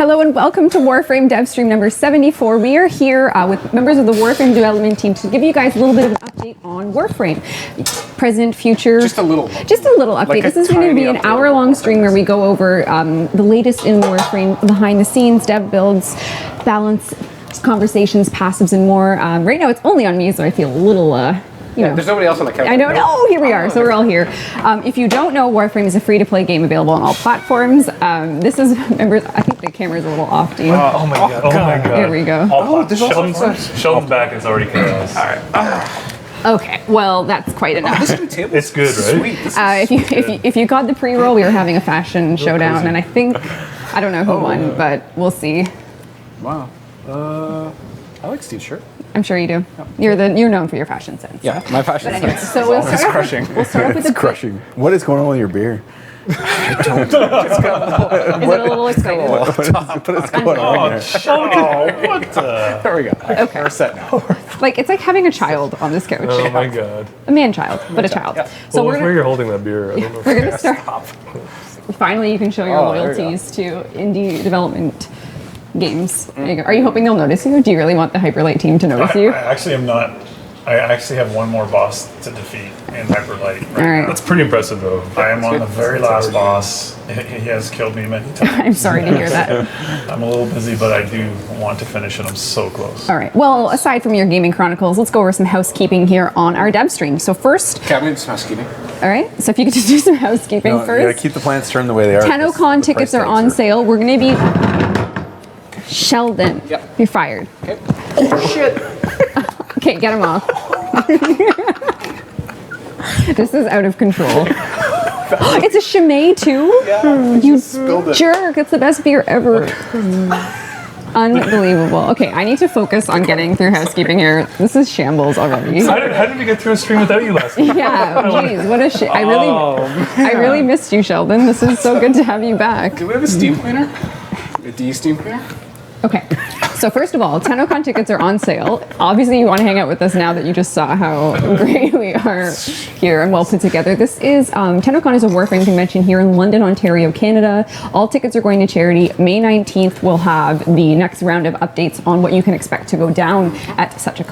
Hello and welcome to Warframe Devstream number 74. We are here with members of the Warframe development team to give you guys a little bit of an update on Warframe. Present, future. Just a little. Just a little update. Like this is going to be an hour-long stream where we go over the latest in Warframe, behind the scenes, dev builds, balance, conversations, passives, and more. Right now it's only on me, so I feel a little... there's nobody else on the couch. I know. Oh, here we are. So we're all here. If you don't know, Warframe is a free-to-play game available on all platforms. This is, remember, I think the camera's a little off, Dean. Oh my god. Oh my god. Here we go. Sheldon's back and it's already chaos. All right. Okay, well, that's quite enough. It's good, right? Sweet. If you got the pre-roll, we were having a fashion showdown, and I think, I don't know who won, but we'll see. Wow. I like Steve's shirt. I'm sure you do. You're known for your fashion sense. Yeah, my fashion Anyway, sense. so we'll It's start crushing. We'll start off with It's crushing. What is going on with your beer? Is it a little excited? What is going on here? Oh, what the? There we go. Okay. We're set now. It's like having a child on this couch. Oh my god. A man-child, but a child. Yeah. So Well, where we're you're holding that beer, I don't know. going to start. Finally, you can show your Oh, there we go. loyalties to indie development games. There you go. Are you hoping they'll notice you? Do you really want the Hyperlight team to notice you? I actually am not. I actually have one more boss to defeat in Hyperlight. All right. That's pretty impressive though. I am on the very last boss. He has killed me many times. I'm sorry to hear that. I'm a little busy, but I do want to finish it. I'm so close. All right. Well, aside from your gaming chronicles, let's go over some housekeeping here on our Devstream. So first, Okay, I'm going to do some housekeeping. all right. So if you could just do some housekeeping No, you gotta first. keep the plants turned the way they are. TennoCon The tickets price are tags on sale. We're going to be Sheldon. Yep. You're fired. Okay. Oh, shit. Okay, get him off. This is out of control. It's a Chimay too? Yeah, You spilled it. jerk. It's the best beer ever. Unbelievable. Okay, I need to focus on getting through housekeeping here. This is shambles already. How did we get through a stream without you last week? Yeah, jeez, what a shit. Oh, I really missed you, Sheldon. This is so good to have you back. Do we have a steam cleaner? A D steam cleaner? Okay, so first of all, TennoCon tickets are on sale. Obviously, you want to hang out with us now that you just saw how great we are here and well put together. This is, TennoCon is a Warframe convention here in London, Ontario, Canada. All tickets are going to charity. May 19th, we'll have the next round of updates on what you can expect to go down at such a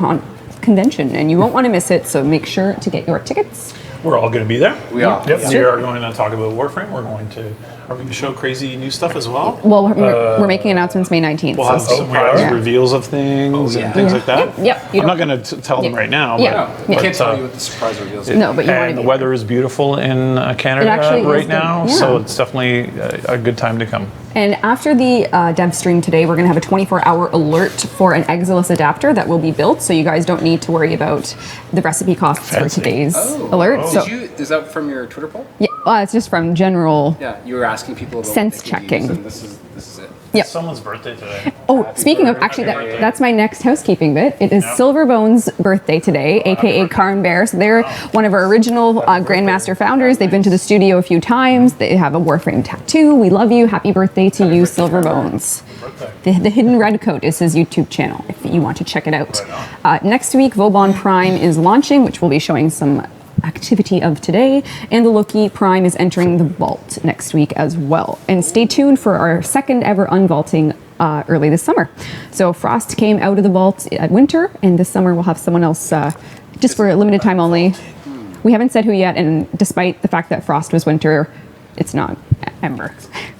convention, and you won't want to miss it, so make sure to get your tickets. We're all going to be there. We are. Yep. We are going to talk about Warframe. Are we going to show crazy new stuff as well? Well, we're making announcements May 19th. We'll have so some Yeah. reveals of things and things like that. Yep. I'm not going to tell them right now. Yeah. But, We Yeah. can't tell you what the surprise reveals are. No, but you want to and be the weather is beautiful in Canada actually is right good. now, Yeah. so it's definitely a good time to come. And after the dev stream today, we're going to have a 24-hour alert for an Exilus adapter that will be built, so you guys don't need to worry about the recipe costs for today's alert. So, Is that from your Twitter poll? yeah, it's just from general. Yeah, you were asking people about Sense what they could checking. use, and this is it. Yep. Someone's birthday today. Oh, speaking of, actually, that's my next housekeeping bit. It is Silverbone's birthday today, aka Karn Bear. So they're one of our original Grandmaster founders. They've been to the studio a few times. They have a Warframe tattoo. We love you. Happy birthday to you, Silverbones. The Hidden Red Coat is his YouTube channel if you want to check it out. Next week, Vauban Prime is launching, which we'll be showing some activity of today, and the Loki Prime is entering the vault next week as well. And stay tuned for our second ever unvaulting early this summer. So Frost came out of the vault at winter, and this summer we'll have someone else just for a limited time only. We haven't said who yet, and despite the fact that Frost was winter, it's not Ember.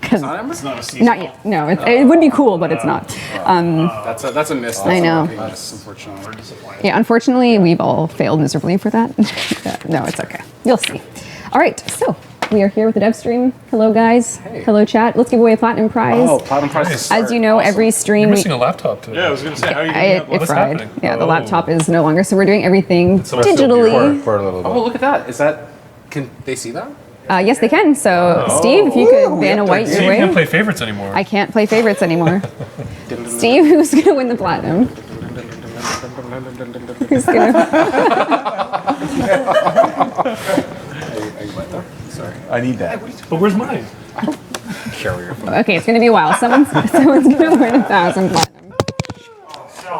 It's not Ember? It's not a season. Not yet. No, it would be cool, but it's not. That's a miss. I know. Miss, unfortunately. Yeah, unfortunately, we've all failed miserably for that. No, it's okay. You'll see. All right, so we are here with the dev stream. Hello, guys. Hey. Hello, chat. Let's give away a platinum prize. Oh, platinum prize to start. As you know, every stream You're missing a laptop today. Yeah, I was going to say, how are you it doing? fried. happening? Yeah, the laptop is no longer. So we're doing everything Someone stole digitally. For a little bit. Oh, look at that. Is that? Can they see that? Yes, they can. So, Steve, if you could ban a white your See, you can't way. play favorites anymore. I can't play favorites anymore. Steve, who's going to win the platinum? Who's going to... I went there. Sorry. I need that. But where's mine? Carry your phone. Okay, it's going to be a while. Someone's going to win 1,000 platinum.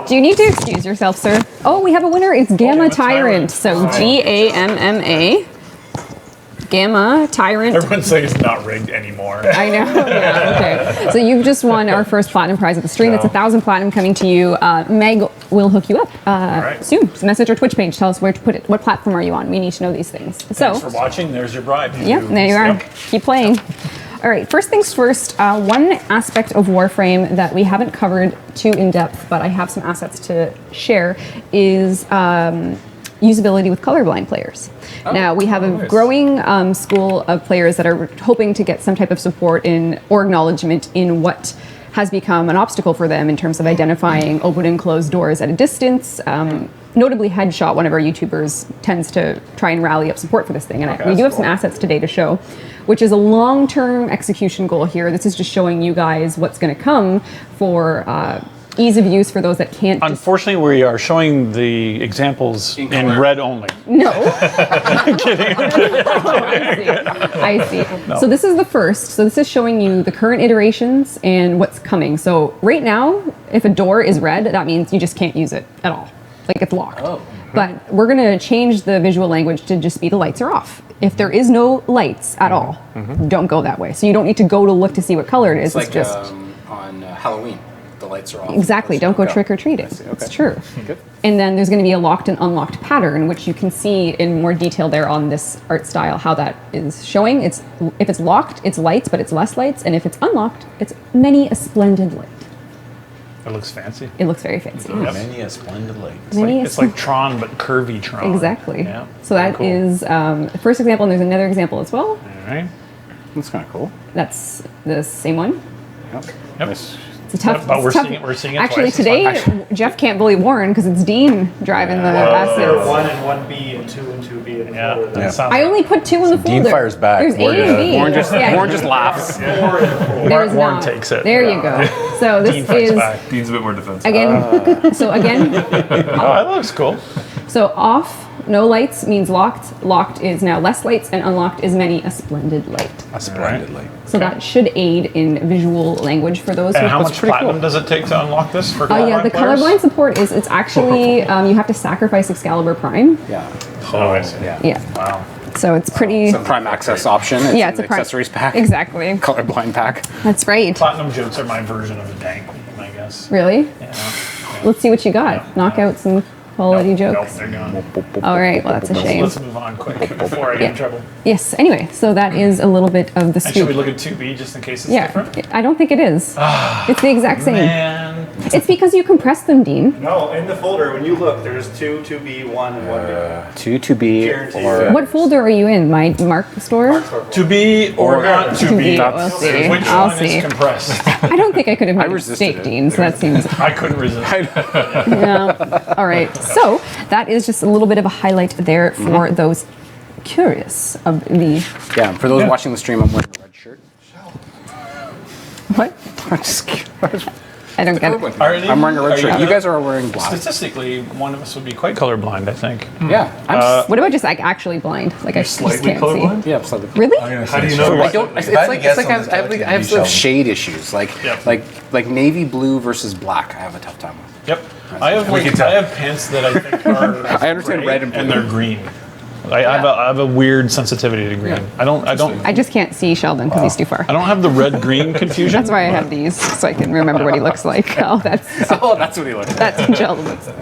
Do you need to excuse yourself, sir? Oh, we have a winner. It's Gamma Tyrant. So Gamma. Gamma, Tyrant. Everyone's saying it's not rigged anymore. I know. Yeah. Okay. So you've just won our first platinum prize of the stream. It's 1,000 platinum coming to you. Meg will hook you up right. soon. So message our Twitch page. Tell us where to put it. What platform are you on? We need to know these things. Thanks for watching. There's your bribe. Yeah, there you are. Yep. Keep playing. All right, first things first, one aspect of Warframe that we haven't covered too in depth, but I have some assets to share, is usability with colorblind players. Now, we have a growing school of players that are hoping to get some type of support in or acknowledgement in what has become an obstacle for them in terms of identifying open and closed doors at a distance. Notably, Headshot, one of our YouTubers, tends to try and rally up support for this thing. And we do have some assets today to show, which is a long-term execution goal here. This is just showing you guys what's going to come for ease of use for those that can't. Unfortunately, we are showing the examples in red only. No. I'm kidding. I see. No. So this is the first. So this is showing you the current iterations and what's coming. So right now, if a door is red, that means you just can't use it at all. Like it's locked. Oh. But we're going to change the visual language to just be the lights are off. If there is no lights at all, don't go that way. So you don't need to go to look to see what color it is. It's like just on Halloween. The lights are off. Exactly. Don't go trick-or-treating. Okay. It's true. Good. And then there's going to be a locked and unlocked pattern, which you can see in more detail there on this art style, how that is showing. If it's locked, it's lights, but it's less lights. And if it's unlocked, it's many a splendid light. It looks fancy. It looks very fancy. Yep. Many a splendid light. It's like Tron, but curvy Tron. Exactly. Yeah. So that is the first example, and there's another example as well. All right. That's kind of cool. That's the same one. Yep. Nice. It's a tough. But it's we're tough. seeing it Actually, twice. today Jeff can't bully Warren because it's Dean driving the assets. 1 and 1B and 2 and 2B. Yeah. That sounds I only put 2 in the folder. Dean fires back. There's A Warren and B. Warren just laughs. There's Warren not. takes it. There you go. So Dean this fights is back. Dean's a bit more defensive. again. So again, Oh, that looks cool. so off. No lights means locked. Locked is now less lights, and unlocked is many a splendid light. A splendid light. So that should aid in visual language for those. And how who much platinum does it take to unlock this for colorblind yeah, the players? colorblind support is it's actually you have to sacrifice Excalibur Prime. Yeah. Oh, I see. Yeah. Wow. So it's pretty. It's a prime access option. It's yeah, it's an a prime accessories pack. Exactly. Colorblind pack. That's right. Platinum jokes are my version of a dank meme, I guess. Really? Yeah. Let's see what you got. Knock out some quality Nope, jokes. they're gone. All right. Well, that's a shame. Let's move on quick before I get in trouble. Yes. Anyway, so that is a little bit of the And should we scoop. look at 2B just in case it's Yeah, different? I don't think it is. It's the exact same. Man. It's because you compress them, Dean. No, in the folder, when you look, there's 2, 2B, 1, and 1B. 2 to be Guaranteed. or What folder are you in? My Mark store? To be or not to be. We'll see. Which I'll one see. is compressed? I don't think I could have made a resisted mistake, it. Dean. So that seems. I couldn't resist. Yeah. All right. So that is just a little bit of a highlight there for those curious of the. yeah. For those watching the stream, I'm wearing a red shirt. What? I'm just kidding. I don't get it. I'm wearing a red shirt. You guys are wearing black. Statistically, one of us would be quite colorblind, I think. Yeah. I'm What about just like actually blind? Like I just can't Slightly see. colorblind? yeah. Slightly. Really? How do you know? I don't. It's like I have sort of shade issues, like Yep. like navy blue versus black. I have a tough time with. Yep. I have pants that I think are I understand gray red and blue. and they're green. I have a weird sensitivity to green. I don't I just can't see Sheldon because he's too far. I don't have the red green confusion. That's why I have these so I can remember what he looks like. Oh, that's Oh, that's what he looks like. that's what Sheldon looks like.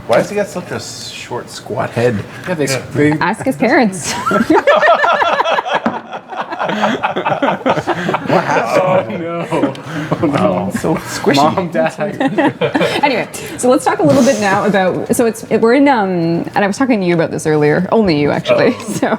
Why does he got such a short, squat head? Yeah, they Ask his parents. so squishy. Mom, dad. Anyway, so let's talk a little bit now about. So we're in and I was talking to you about this earlier. Only you actually. So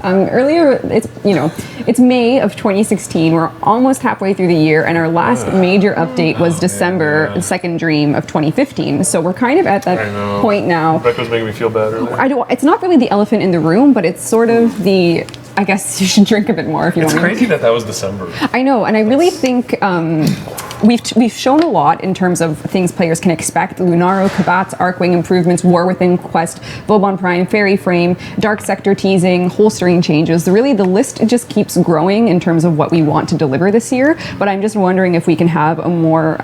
earlier, it's May of 2016. We're almost halfway through the year, and our last major update was December, the second dream of 2015. So we're kind of at that point now. Becca's making me feel bad earlier. It's not really the elephant in the room, but it's sort of the. I guess you should drink a bit more if you It's want. crazy that was December. I know, and I really think we've shown a lot in terms of things players can expect. Lunaro, Kabat's, Archwing improvements, War Within Quest, Vauban Prime, Fairy Frame, Dark Sector teasing, holstering changes. Really, the list just keeps growing in terms of what we want to deliver this year. But I'm just wondering if we can have a more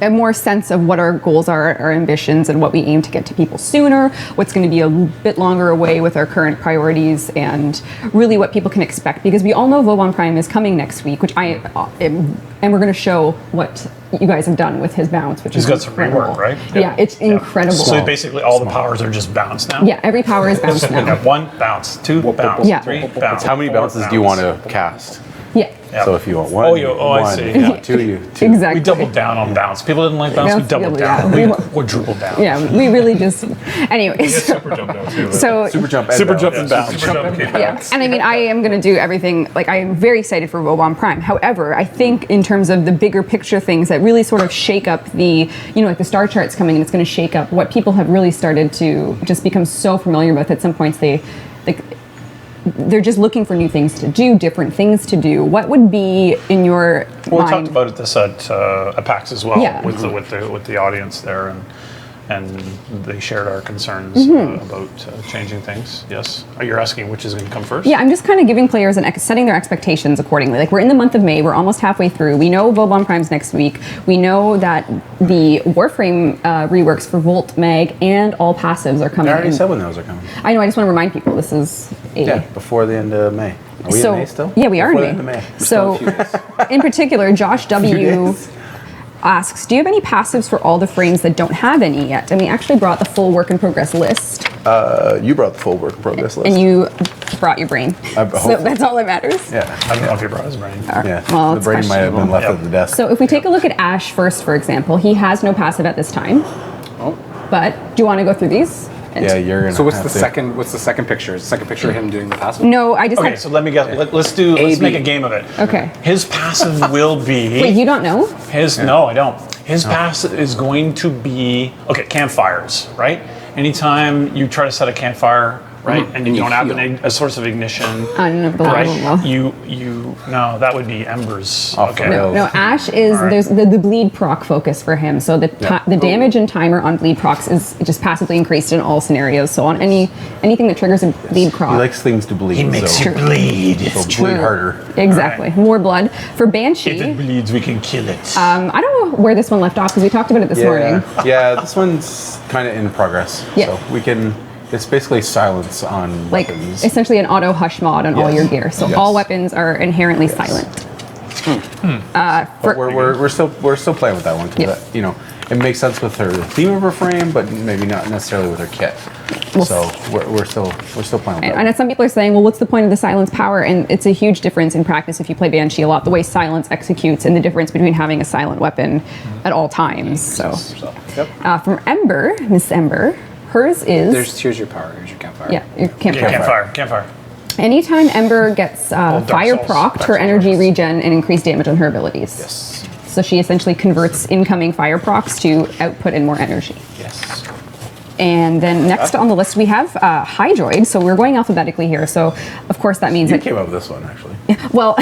a more sense of what our goals are, our ambitions, and what we aim to get to people sooner, what's going to be a bit longer away with our current priorities, and really what people can expect. Because we all know Vauban Prime is coming next week, which and we're going to show what you guys have done with his bounce, which He's is got some incredible. rework, right? Yeah, it's incredible. So basically all the powers are just bounce now? Yeah, every power is bounce We now. got 1 bounce, 2 bounce, Yeah. 3 bounce. How many 4 bounces do you want to cast? Yeah. Yeah. So if you want one, Oh, I one, see. if you Yeah. want two, you two. Exactly. We doubled down on bounce. People didn't like bounce, we doubled Yeah. down. We quadrupled down. Yeah, we really just. Anyways. Super jump now too. So Super jump and Super bounce. jump and bounce. Super jump and yeah, and I mean, I am going to do everything. Like, I am very excited for Vauban Prime. However, I think in terms of the bigger picture things that really sort of shake up the, like the star chart's coming, and it's going to shake up what people have really started to just become so familiar with. At some points, they're just looking for new things to do, different things to do. What would be in your Well, we mind? talked about it this at PAX as well, Yeah. with the audience there, and they shared our concerns Mm-hmm. about changing things. Yes, you're asking which is going to come first? Yeah, I'm just kind of giving players setting their expectations accordingly. Like, we're in the month of May, we're almost halfway through. We know Vauban Prime's next week. We know that the Warframe reworks for Volt, Mag, and all passives are coming. I already in. said when those are coming. I know. I just want to remind people this is a. Yeah, before the end of May. Are we So in May still? yeah, we are Before in the May. end of May. We're So, still a few days. in particular, Josh W. days. asks, "Do you have any passives for all the frames that don't have any yet?" And we actually brought the full work in progress list, You brought the full work in progress list. and you brought your brain. I So hope- that's all that matters. Yeah. I don't know if you brought his brain. Yeah. Well, the it's brain might have been questionable. left Yep. at the desk. So if we take a look at Ash first, for example, he has no passive at this time. Oh. But do you want to go through these? And- Yeah, you're gonna. So what's have the to- second? What's the second picture? Is the second picture of him doing the passive? No, I just Okay, had. so let me guess. Let's make a game of it. Okay. His passive will be. Wait, you don't know? No, I don't. His passive is going to be campfires, right? Anytime you try to set a campfire, right, and you And you don't have heal. a source of ignition, I don't know. right? Well. No, that would be embers. Off Okay. the rails. No, Ash is there's the bleed proc focus for him. So the damage and timer on bleed procs is just passively increased in all scenarios. So on anything that triggers a bleed proc, He likes things to bleed. He makes so, it bleed. so bleed harder. exactly more blood for If Banshee. it bleeds, we can kill it. I don't know where this one left off because we talked about it this morning. Yeah, this one's kind of in progress. Yeah. So we can. It's basically silence on Like weapons. essentially an auto hush mod on all Yes. your gear. So Yes. all weapons are inherently silent. But we're still playing with that one because Yeah. it makes sense with her theme of her frame, but maybe not necessarily with her kit. So we're still playing with that. And some people are saying, well, what's the point of the silence power? And it's a huge difference in practice if you play Banshee a lot, the way silence executes and the difference between having a silent weapon at all times. So from Ember, Miss Ember, hers is Here's your power. Here's your campfire. yeah, your campfire. Campfire. Anytime Ember gets Dark fire Souls. procced, her energy regen and increased damage on her abilities. Yes. So she essentially converts incoming fire procs to output and more energy. Yes. And then next on the list we have Hydroid. So we're going alphabetically here. So of course that means You that came up with this one actually. well,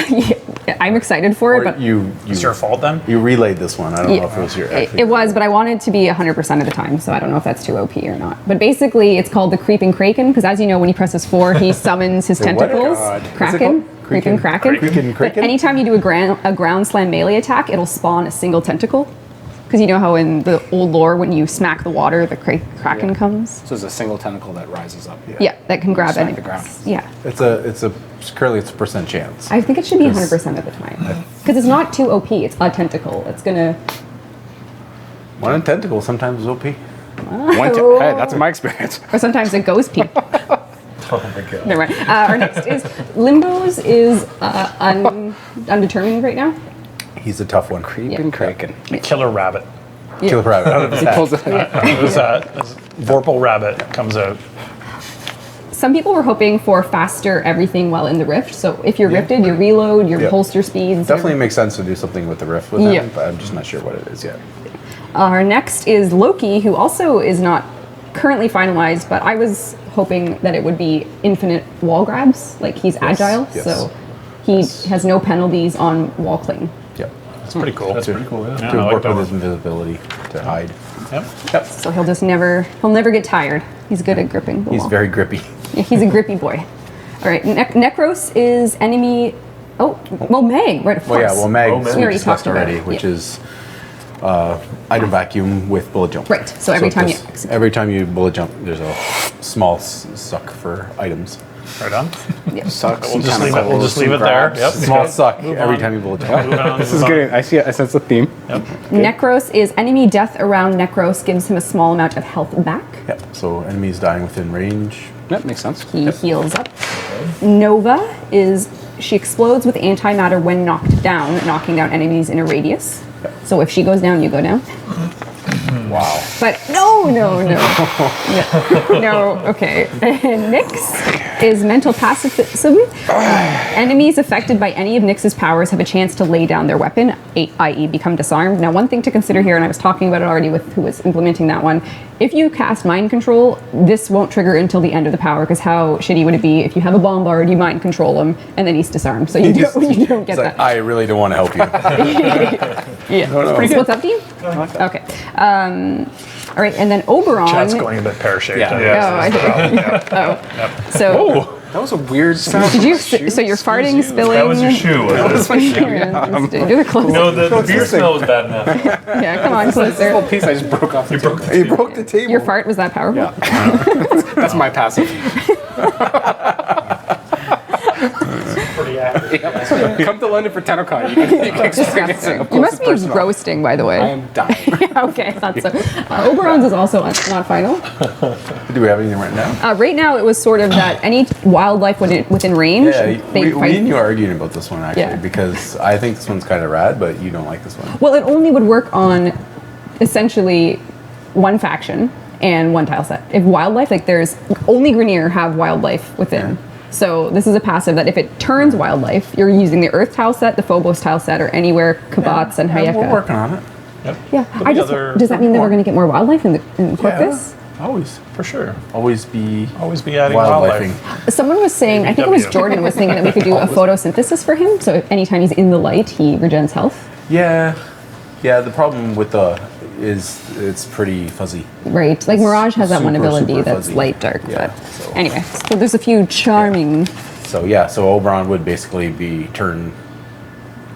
I'm excited for it, Or but you It's your fault then? you relayed this one. I don't know if it was your. it was, but I wanted it to be 100% of the time, so I don't know if that's too OP or not. But basically, it's called the Creeping Kraken because, as you know, when he presses 4, he summons his Wait, what? tentacles. God. What's it Kraken, called? Creeping Kraken. Creeping Kraken? But anytime you do a ground slam melee attack, it'll spawn a single tentacle. Because you know how in the old lore, when you smack the water, the Kraken comes. So there's a single tentacle that rises up. Yeah, that can grab Smack enemies. the ground. Yeah. Currently it's a percent chance. I think it should be 100% of the time. Because it's not too OP, it's a tentacle. It's gonna. One in tentacle sometimes is OP. Hey, that's my experience. Or sometimes it goes peep. Oh my god. Never mind. Our next is Limbo's is undetermined right now. He's a tough one. Creeping Kraken. Killer rabbit. Killer rabbit. He pulls it. It was Vorpal rabbit comes out. Some people were hoping for faster everything while in the rift. So if you're rifted, your reload, your Yeah. holster speeds. Definitely makes sense to do something with the rift with him, Yeah. but I'm just not sure what it is yet. Our next is Loki, who also is not currently finalized, but I was hoping that it would be infinite wall grabs. Like he's agile, yes. so he has no penalties on wall cling. Yep. It's pretty cool. That's pretty cool, yeah. Yeah, To I like work that with his one. invisibility to hide. Yep. So he'll never get tired. He's good at gripping the He's wall. very grippy. Yeah, he's a grippy boy. All right, Necros is enemy. Oh, well, Meg, right? Of Well, course. yeah. Well, Meg Oh, Meg. We we already discussed talked about already, it, which yeah. is item vacuum with bullet jump. Right, so every time you this- execute. every time you bullet jump, there's a small suck for items. Right on. Sucks. We'll just leave it. We'll just leave it there. Yep. Small suck Move every on. time you bullet jump. Move on, This move is on. good. I sense the theme. Yep. Necros is enemy death around Necros gives him a small amount of health back. Yep. So enemies dying within range. Yep, makes sense. He heals up. Nova is she explodes with antimatter when knocked down, knocking down enemies in a radius. So if she goes down, you go down. Wow. But no. No, okay. Nyx is mental pacifism. Enemies affected by any of Nyx's powers have a chance to lay down their weapon, i.e. become disarmed. Now, one thing to consider here, and I was talking about it already with who was implementing that one, if you cast mind control, this won't trigger until the end of the power, because how shitty would it be if you have a bombard, you mind control him, and then he's disarmed, so you don't get It's like, that. I really don't want to help you. Yeah. So what's up, Dean? Okay. All right, and then Oberon. Chat's going a bit pear-shaped. Yeah. Oh, I see. Oh, so That was a weird sound. did you? So you're farting, spilling. That was your shoe, was it? Do it closer. No, the beer smell was bad enough. Yeah, come on, This closer. whole piece I just broke off. You broke. You broke the table. Your fart was that powerful? That's my passive. Pretty accurate. Come to London for TennoCon. You can experience it. Disgusting. You must be roasting, by the I way. am dying. Okay, I thought so. Oberon's is also not final. Do we have anything right now? Right now, it was sort of that any wildlife within range, Yeah, they we fight. and you are arguing about this one actually Yeah. because I think this one's kind of rad, but you don't like this one. Well, it only would work on essentially one faction and one tile set. If wildlife, like there's only Grenier have wildlife within. So this is a passive that if it turns wildlife, you're using the Earth tile set, the Phobos tile set, or anywhere Kabats and Yeah, we're Hayeka. working on it. Yeah, There'll be other- does that mean that we're going to get more wildlife in Corpus? Always, For sure. always be Always be adding wildlifing. wildlife. Someone was saying, I think it was ABW. Jordan was thinking that we could do a photosynthesis for him. So anytime he's in the light, he regens health. Yeah, yeah. The problem with the is it's pretty fuzzy. Right, like Mirage has that one Super, ability super that's fuzzy. light dark. Yeah, But so- anyway, so there's a few charming. So yeah, so Oberon would basically be turn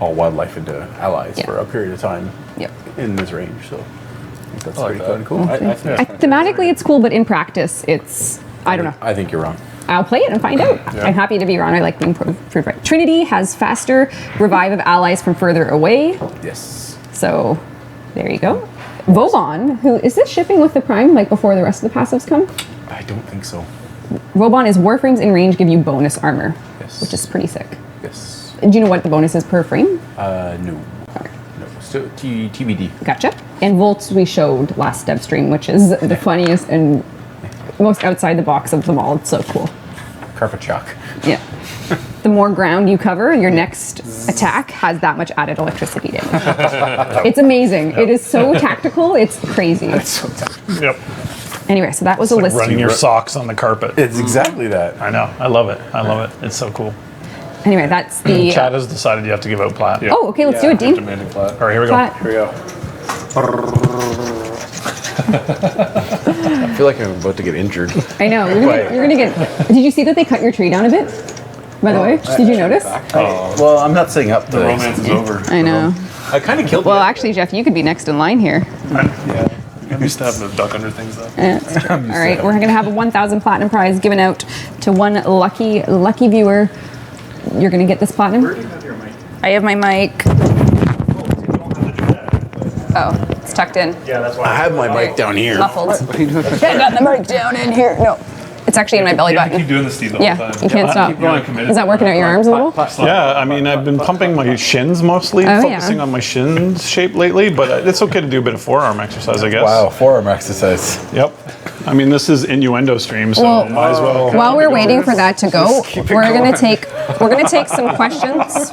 all wildlife into allies Yeah. for a period of time Yep. in this range. So I think that's like pretty that. kind of cool. Thematically, it's cool, but in practice, it's I don't know. I think you're wrong. I'll play it and find out. I'm happy to be wrong. I like being proved right. Trinity has faster revive of allies from further away. Yes. So there you go. Vauban, who is this shipping with the Prime like before the rest of the passives come? I don't think so. Vauban is Warframes in range give you bonus armor, Yes. which is pretty sick. Yes. Do you know what the bonus is per frame? No. No. Still TBD. Gotcha. And Volts we showed last Devstream, which is the funniest and most outside the box of them all. It's so cool. Carpet shock. Yeah. The more ground you cover, your next attack has that much added electricity damage. It's amazing. It is so tactical. It's crazy. Yep. Anyway, so that was a Like list. running your socks on the carpet. It's exactly that. I know. I love it. I love it. It's so cool. Anyway, that's the. Chad has decided you have to give out plat. Oh, okay. Let's do it, Dean. Demanding flat. All right, here we go. Plat. Here we go. I feel like I'm about to get injured. I know. You're gonna get. Did you see that they cut your tree down a bit? By the way, did you notice? Well, I'm not saying up to The romance is over. I know. I kind of killed Well, it. actually, Jeff, you could be next in line here. I'm used to having to duck under things though. Yeah, that's true. All right, we're gonna have a 1,000 platinum prize given out to one lucky viewer. You're gonna get this platinum. I have my mic. Oh, it's tucked in. Yeah, that's why. I have my mic down here. Muffled. I got the mic down in here. No, it's actually in my belly You have to keep button. doing this, Steve, the whole Yeah, time. you can't stop. Keep going, committed. Is that working out your arms a little? Yeah, I mean, I've been pumping my shins mostly, Oh, focusing yeah. on my shins shape lately, but it's okay to do a bit of forearm exercise, I guess. Wow, forearm exercise. Yep. I mean, this is innuendo stream, so Well, might as well. While we're waiting for that to go, we're gonna take some questions.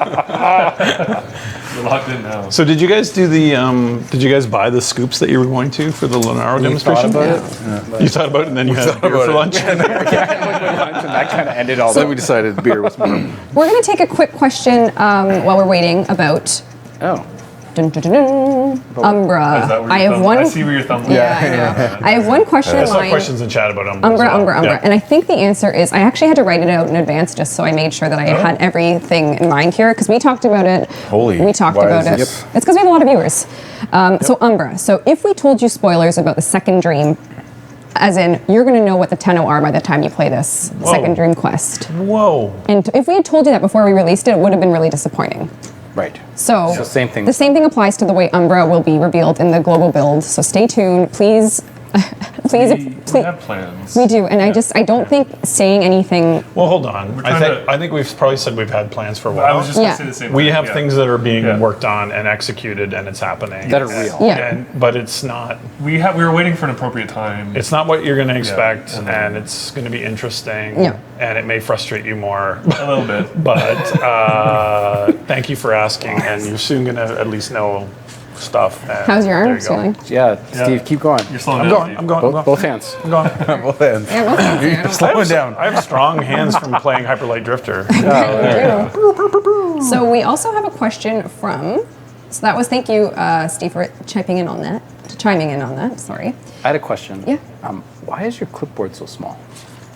We're locked in now. So did you guys do the? Did you guys buy the scoops that you were going to for the Lunaro demonstration? You thought about it, and then you had beer for lunch. And that kind of ended all Then we decided beer was more. We're gonna take a quick question while we're waiting about Oh. Dun, dun, dun, dun. Umbra. Is that where I your have thumb- one. I see where your thumb Yeah, I know. I have one question I in saw mind. questions in chat about Umbra. as Umbra, well. Umbra. Yeah. And I think the answer is I actually had to write it out in advance just so I made sure that I had everything in mind here because we talked about it. We talked why about is it. this- It's because we have a lot of viewers. So Umbra. So if we told you spoilers about the second dream, as in you're going to know what the Tenno are by the time you play this second dream quest. Whoa. And if we had told you that before we released it, it would have been really disappointing. Right. So same thing. The same thing applies to the way Umbra will be revealed in the global build. So stay tuned, please. please, We please. have plans. We do, and I don't think saying anything. Well, hold on. trying I think we've probably said we've had plans for a I while. was just going Yeah. to say the same We thing. have Yeah. things that are being Yeah. worked on and executed, and it's happening. That are real. Yeah. But it's not. We were waiting for an appropriate time. It's not what you're going to expect, and and, then- it's going to be interesting. Yeah. And it may frustrate you more. a little bit. But thank you for asking, and you're soon going to at least know stuff. and How's your there arms you go. feeling? Yeah, Steve, keep going. You're slowing I'm down. going. Steve. I'm going. I'm going. Both hands. I'm going. Both hands. Yeah, well, thank you. Slow it down. I have strong hands from playing Hyperlight Drifter. So we also have a question from. So that was thank you, Steve, for chiming in on that. Sorry, I had a question. Yeah. Why is your clipboard so small?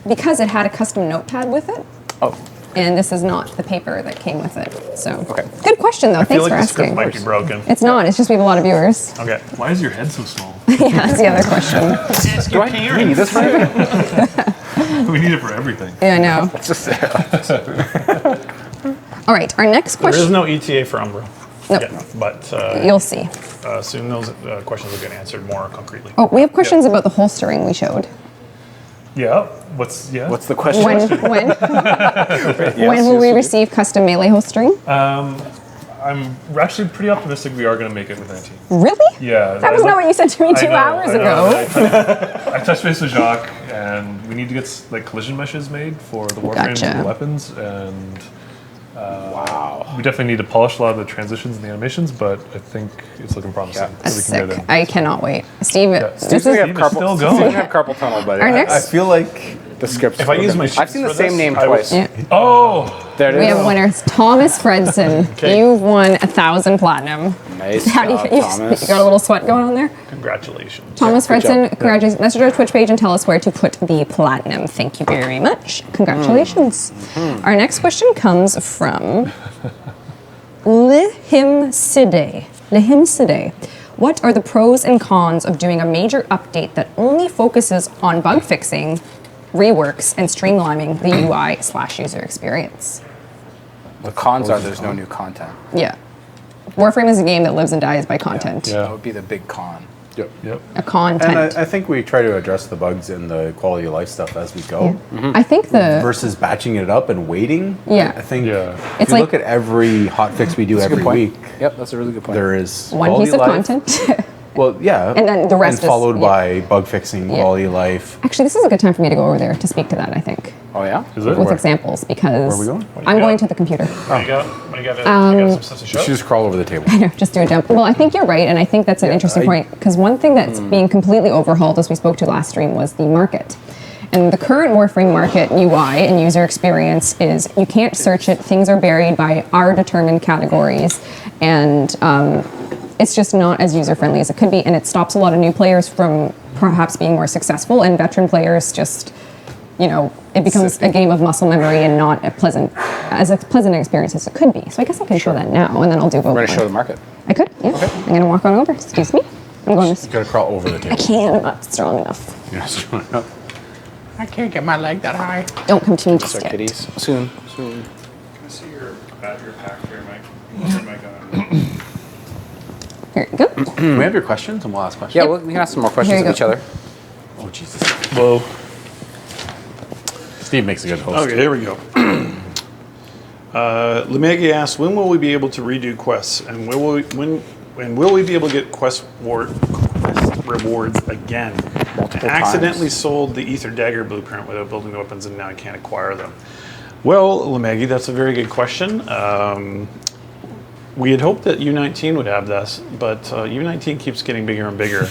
because it had a custom notepad with it, Oh, and this is not the paper that came with it. So Okay. good question though. I feel Thanks like for the script asking. might be broken. It's not. It's just we have a lot of viewers. Okay. Why is your head so small? Yeah, that's the other question. do I need this right? We need it for everything. Yeah, I know. It's just All right, our next There is question. no ETA for Umbra. Nope. Yeah, but You'll see. soon those questions will get answered more concretely. Oh, we have questions about the holstering we showed. Yeah. What's the question? When Yes, when will yes, we yes. receive custom melee holstering? I'm actually pretty optimistic we are going to make it with 19. Really? Yeah. That was not what you said to me 2 hours ago. I touched base with Jacques, and we need to get like collision meshes made for the Warframe Gotcha. and the weapons, and Wow. we definitely need to polish a lot of the transitions and the animations, but I think it's looking promising. Yeah. that That's we can sick. get in. I cannot wait. Steve, this Steve's gonna is have Steve is still going. Steve's gonna have carpal tunnel, but Our I next- feel like the script's If I use my I've seen the sheets same for name this, I will- twice. Yeah. Oh, There it is. We have winners. Thomas Fredson. Okay. You've won 1,000 platinum. Nice How do job, you Thomas. got a little sweat going on there? Congratulations. Thomas good Fredson, job. congratulations. Message our Twitch page and tell us where to put the platinum. Thank you very much. Congratulations. Our next question comes from Lihim Side. What are the pros and cons of doing a major update that only focuses on bug fixing, reworks, and streamlining the UI/user experience? The cons are there's no new content. Yeah. Warframe is a game that lives and dies by content. Yeah. That would be the big con. yep. A content. And I think we try to address the bugs and the quality of life stuff as we go. I think the Versus batching it up and waiting. Yeah. I think Yeah. if It's you like- look at every hot fix we do That's a good every point. week, Yep, that's a really good point. there is one quality piece of life. content. Well, yeah. And then the rest and is- followed yeah. by bug fixing, Yeah. quality of life. Actually, this is a good time for me to go over there to speak to that, I think, Oh yeah. Is it? with examples, because Where are we going? I'm going to the computer. What do you got? What do you got? You got some stuff to show? You should just crawl over the table. Just do a dump. Well, I think you're right, and I think that's an interesting point, because one thing that's being completely overhauled, as we spoke to last stream, was the market. And the current Warframe market UI and user experience is you can't search it, things are buried by our determined categories, and it's just not as user-friendly as it could be, and it stops a lot of new players from perhaps being more successful, and veteran players just, you know, it becomes a game of muscle memory and not a pleasant experience as it could be. So I guess I can show that now, and then I'll do both. We're gonna show the market. I could, yeah. I'm gonna walk on over. Excuse me. I'm going You to. gotta crawl over the I table. can't. I'm not strong enough. You're not strong enough. I can't get my leg that high. Don't come to me just Sorry, yet. kitties. Soon. Can I see your pack here, Mike? Here you go. Can we have your questions and we'll ask questions? Yeah, well, we can ask some more questions Here of you each go. other. Oh, Jesus. Whoa. Steve makes a good host. Okay, here we go. Lemegi asks, when will we be able to redo quests, and will we be able to get quest rewards again? Multiple I accidentally times. sold the Ether Dagger blueprint without building the weapons, and now I can't acquire them. Well, Lemegi, that's a very good question. We had hoped that U19 would have this, but U19 keeps getting bigger and bigger.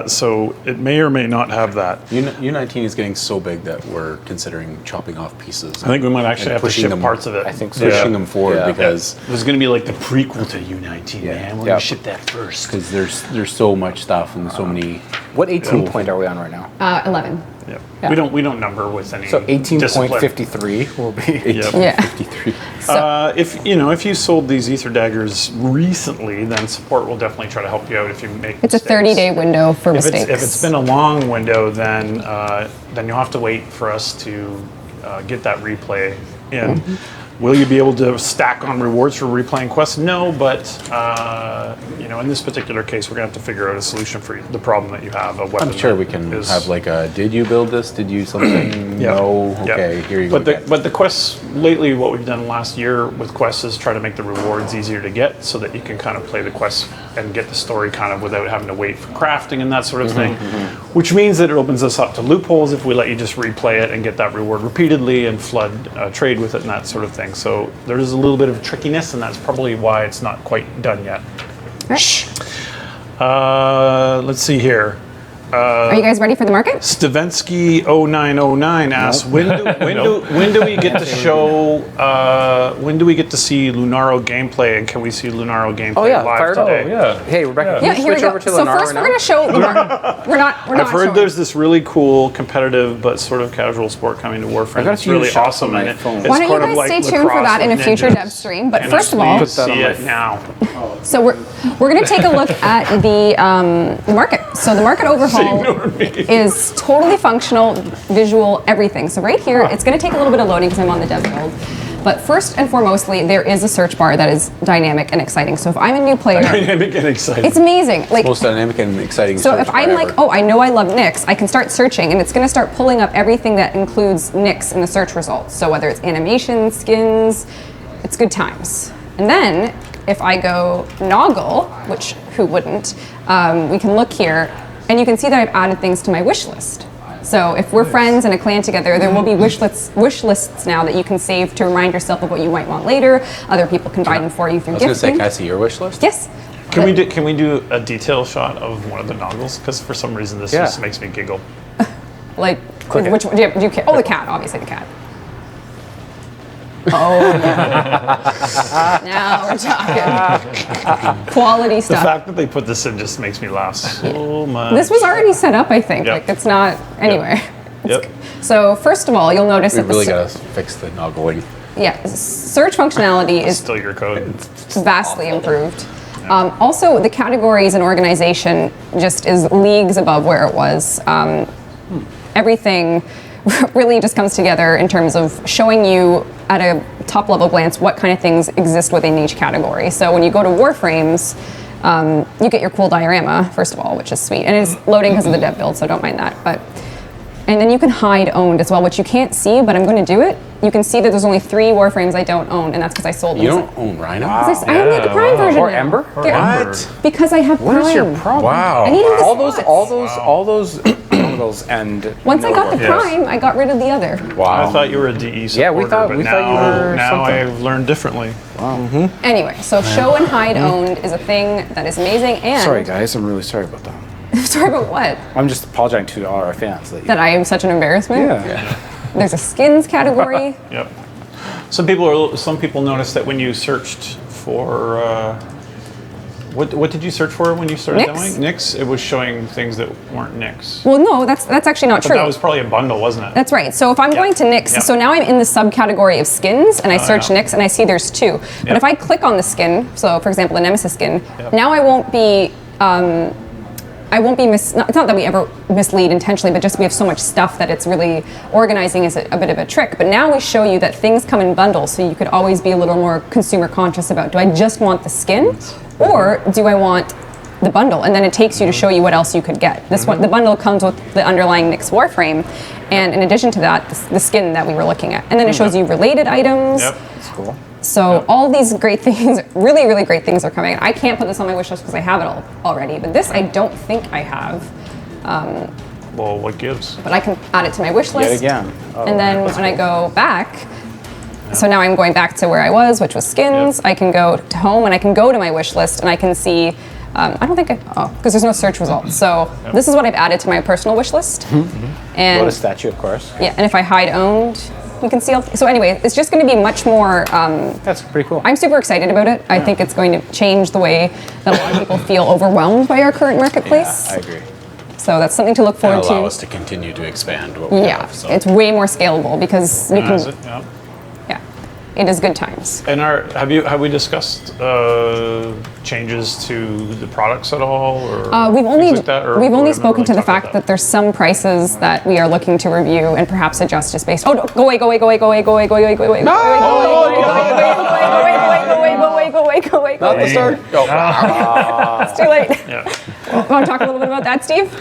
So it may or may not have that. U19 is getting so big that we're considering chopping off pieces. I think we might actually have to ship parts of it. I think so. Pushing them forward Yeah. because There's going to be like the prequel to U19, man. We're going to ship that first. because there's so much stuff and so many. What 18 point are we on right now? 11. Yep. Yeah. We don't number with any So discipline. 18.53 will be. Yep. Yeah. 53. If you sold these ether daggers recently, then support will definitely try to help you out if you make It's a mistakes. 30-day window for mistakes. If it's been a long window, then you'll have to wait for us to get that replay in. Will you be able to stack on rewards for replaying quests? No, but in this particular case, we're going to have to figure out a solution for the problem that you have. A weapon I'm sure that we can is- have like a. Did you build this? Did you something? Yeah. No. Yeah. Okay. Here you go. But the quests lately, what we've done last year with quests is try to make the rewards easier to get, so that you can kind of play the quests and get the story kind of without having to wait for crafting and that sort of thing. Which means that it opens us up to loopholes if we let you just replay it and get that reward repeatedly and flood trade with it and that sort of thing. So there's a little bit of trickiness, and that's probably why it's not quite done yet. Right. Let's see here. Are you guys ready for the market? Stavensky 0909 asks, when do we get to show when do we get to see Lunaro gameplay, and can we see Lunaro gameplay Oh yeah, live fired today? up. Yeah. Hey Rebecca, Yeah, can you here we switch go. over to So Lenaro first now? we're going to show the market. We're not I've heard showing. there's this really cool competitive but sort of casual sport coming to Warframe. I got a It's few really shots awesome. on my And phone. it's Why don't you kind of guys like stay tuned for lacrosse that in a with future ninjas. dev stream? But And first of I all, please Put that see on it my- now. so we're going to take a look at the market. So the market overhaul is totally functional, visual, everything. So right here, it's going to take a little bit of loading because I'm on the dev build. But first and foremostly, there is a search bar that is dynamic and exciting. So if I'm a new player, Dynamic and exciting. it's amazing. Like, Most dynamic and exciting. so search if I'm bar like, ever. oh, I know I love Nyx, I can start searching, and it's going to start pulling up everything that includes Nyx in the search results. So whether it's animations, skins, it's good times. And then if I go Noggle, which who wouldn't, we can look here, and you can see that I've added things to my wish list. So if we're friends in a clan together, there will be wish lists now that you can save to remind yourself of what you might want later. Other people can buy them for you through I was going to say, gifting. can I see your wish list? Yes. Can we do a detail shot of one of the noggles? Because for some reason this just makes me giggle. Like, Cricket. which one? Do you care? Oh, the cat, obviously the cat. Oh, yeah. Now we're talking. Quality The stuff. fact that they put this in just makes me laugh so much. This was already set up, I think. Yep. Like, it's not, anyway. Yep. So, first of all, you'll notice We that really the got to fix the noggling. search functionality is Still your code. vastly improved. Also, the categories and organization just is leagues above where it was. Everything really just comes together in terms of showing you at a top level glance what kind of things exist within each category. So when you go to Warframes, you get your cool diorama, first of all, which is sweet. And it's loading because of the dev build, so don't mind that. And then you can hide owned as well, which you can't see, but I'm going to do it. You can see that there's only 3 Warframes I don't own, and that's because I sold them. You don't own Rhino? I only have the Prime version Or now. Ember? What? Because I have What Prime. is your problem? Wow. I needed the All those noodles and Once I got the Yes. Prime, I got rid of the other. Wow. I thought you were a DE supporter, Yeah, we thought but you were now something. I've learned differently. Anyway, so show and hide owned is a thing that is amazing, and Sorry guys, I'm really sorry about that. sorry about what? I'm just apologizing to all our fans. That That I am such an embarrassment. yeah. There's a skins category. Yep. Some people noticed that when you searched for what did you search for when you started Nyx? doing Nyx? It was showing things that weren't Nyx. Well, no, that's actually not But true. that was probably a bundle, wasn't it? That's right. So if I'm going to Nyx, Yeah. so now I'm in the subcategory of skins, and I search yeah. Nyx, and I see there's 2. But Yeah. if I click on the skin, so for example, the Nemesis skin, Yeah. now I won't be. It's not that we ever mislead intentionally, but just we have so much stuff that it's really organizing is a bit of a trick. But now we show you that things come in bundles, so you could always be a little more consumer conscious about, do I just want the skin, or do I want the bundle? And then it takes you to show you what else you could get. This one, the bundle comes with the underlying Nyx Warframe, and in addition to that, the skin that we were looking at. And then it shows you related items. Yep. That's cool. So all these great things, really, really great things are coming. I can't put this on my wish list because I have it all already, but this I don't think I have. Well, what gives? But I can add it to my wish list. Yet again. Oh, And then when I go back, So now I'm going back to where I was, which was skins. I can go to home and I can go to my wish list and I can see, I don't think because there's no search results. So this is what I've added to my personal wish list. And Lotus statue, of course. yeah, and if I hide owned, you can see all, so anyway, it's just going to be much more, That's pretty cool. I'm super excited about it. I think it's going to change the way that a lot of people feel overwhelmed by our current marketplace. I agree. So that's something to look And forward allow to. us to continue to expand what we Yeah, have. So. it's way more scalable because you Is can, it? Yeah. yeah, it is good times. And have we discussed changes to the products at all, or We've only things like that, or we've we only haven't spoken really to the talked about fact that there's some prices that we are looking to review and perhaps adjust just based. Oh, no, go away, go away, go away, go away, go away, go away, go away, go away, go away, go away, go away, go away. It's too late. Yeah. Want to talk a little bit about that, Steve?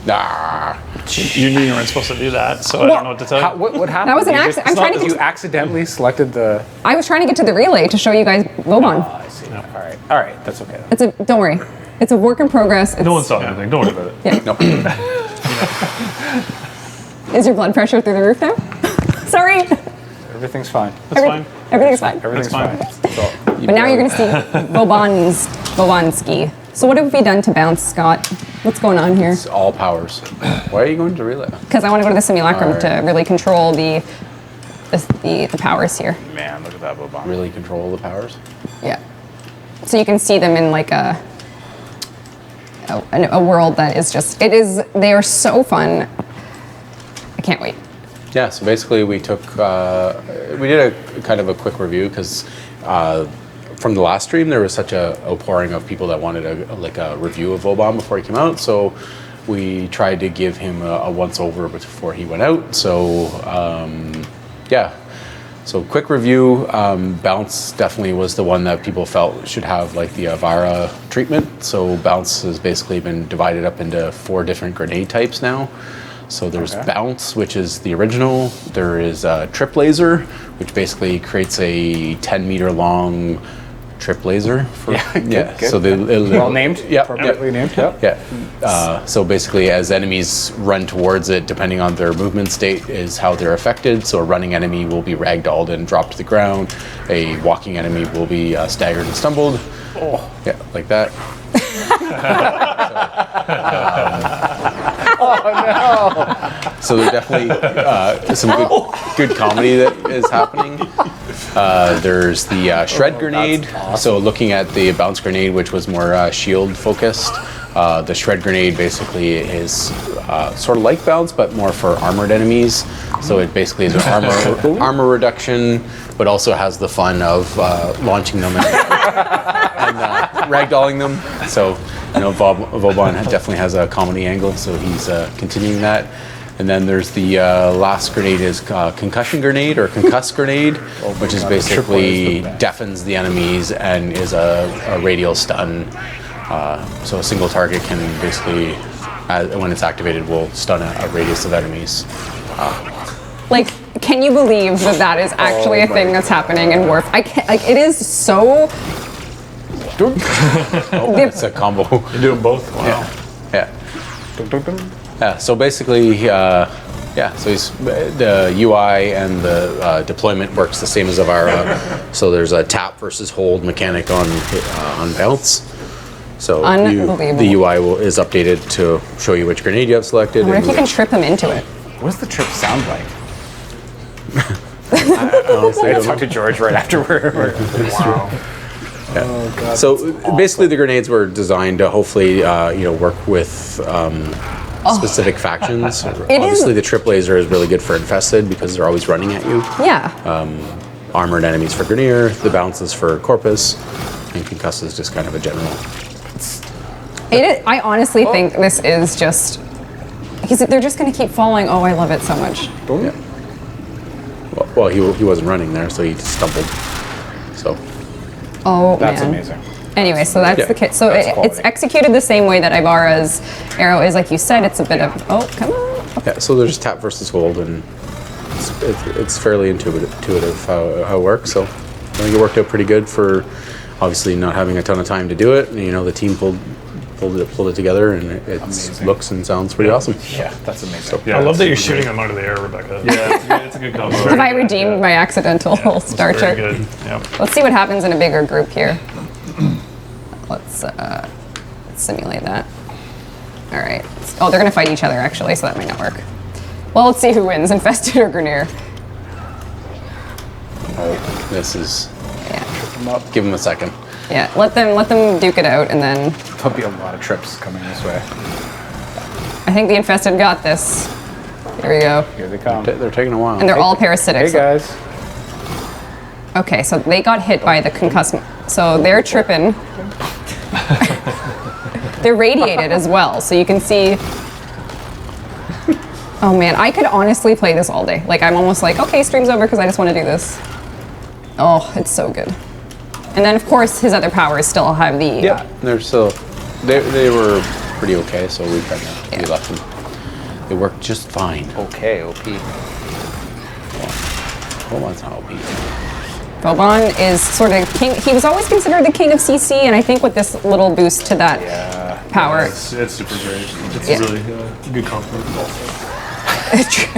Nah. You knew you weren't supposed to do that, so I don't know what to tell you. What happened? That was an You accident. I'm trying to You get. accidentally selected the. I was trying to get to the relay to show you guys Vauban. I see. All right. All right. That's okay. It's a don't worry. It's a work in progress. It's, No one saw anything. Don't worry about it. Is your blood pressure through the roof now? Sorry. Everything's fine. That's fine. Everything's fine. Everything's That's fine. So, But now you're going to see Vauban ski. So what have we done to bounce, Scott? What's going on here? It's all powers. Why are you going to relay? Because I want to go to the simulacrum Alright. to really control the powers here. man, look at that Vauban. Really control the powers? Yeah. So you can see them in like a world that is just, they are so fun. I can't wait. Yeah, so basically we took, we did a kind of a quick review because from the last stream there was such a outpouring of people that wanted a review of Vauban before he came out. So we tried to give him a once over before he went out. So yeah, so quick review. Bounce definitely was the one that people felt should have like the Avara treatment. So Bounce has basically been divided up into 4 different grenade types now. So there's Bounce, which is the original. There is Trip Laser, which basically creates a 10-meter long trip laser. Good. So Well named. Yeah. Appropriately named. Yep. Yeah. So basically, as enemies run towards it, depending on their movement state, is how they're affected. So a running enemy will be ragdolled and dropped to the ground. A walking enemy will be staggered and stumbled. Oh. Yeah, like that. So there's definitely some good comedy that is happening. There's the shred grenade. Awesome. So looking at the bounce grenade, which was more shield focused, the shred grenade basically is sort of like bounce, but more for armored enemies. So it basically is an armor reduction, but also has the fun of launching them and ragdolling them. So you know, Vauban definitely has a comedy angle, so he's continuing that. And then there's the last grenade is concussion grenade or concuss grenade, which is basically deafens the enemies and is a radial stun. So a single target can basically, when it's activated, will stun a radius of enemies. Like, can you believe that is actually a thing that's happening in Warf? I can't, like, it is so. It's a combo. You're doing both. Wow. Yeah. Yeah, so basically, so he's, the UI and the deployment works the same as Avara. So there's a tap versus hold mechanic on bounce. So Unbelievable. the UI is updated to show you which grenade you have selected. What if you can trip him into it? What does the trip sound like? Honestly, I I don't talked to George right afterward. Wow. know. So basically, the grenades were designed to hopefully work with specific factions. Obviously, the trip laser is really good for infested because they're always running at you. Yeah. Armored enemies for Grenier, the bounces for Corpus, and concuss is just kind of a general. I honestly think this is just. Because they're just going to keep falling. Oh, I love it so much. Yeah. Well, he wasn't running there, so he just stumbled. So Oh, That's man. amazing. Anyway, so that's Yeah, the kit. So that's it's quality. executed the same way that Ivara's arrow is. Like you said, it's a bit of. Oh, come on. yeah, so there's tap versus hold, and it's fairly intuitive how it works. So I think it worked out pretty good for obviously not having a ton of time to do it. And, the team pulled pulled it together, and it looks and sounds pretty awesome. Yeah, that's amazing. Yeah, I love that you're super shooting them out of the air, Rebecca. great. Yeah, it's a good combo. Have I redeemed my accidental Star Very Trek? good. Yep. Let's see what happens in a bigger group here. Let's simulate that. All right. Oh, they're going to fight each other, actually, so that might not work. Well, let's see who wins, Infested or Grenier. Oh, this is. Yeah. Give him a second. Yeah, let them duke it out, and then There'll be a lot of trips coming this way. I think the Infested got this. Here we go. Here they come. They're taking a while. And they're all parasitic. Hey guys. Okay, so they got hit by the concussed. So they're tripping. They're radiated as well, so you can see. Oh man, I could honestly play this all day. Like, I'm almost like, okay, stream's over because I just want to do this. Oh, it's so good. And then, of course, his other powers still have the... Yeah, they're still. They were pretty okay, so we kind of we left them. They worked just fine. Okay, OP. Hold on, it's not OP. Vauban is sort of king. He was always considered the king of CC, and I think with this little boost to that power... It's super great. It's Yeah. really good compliment also.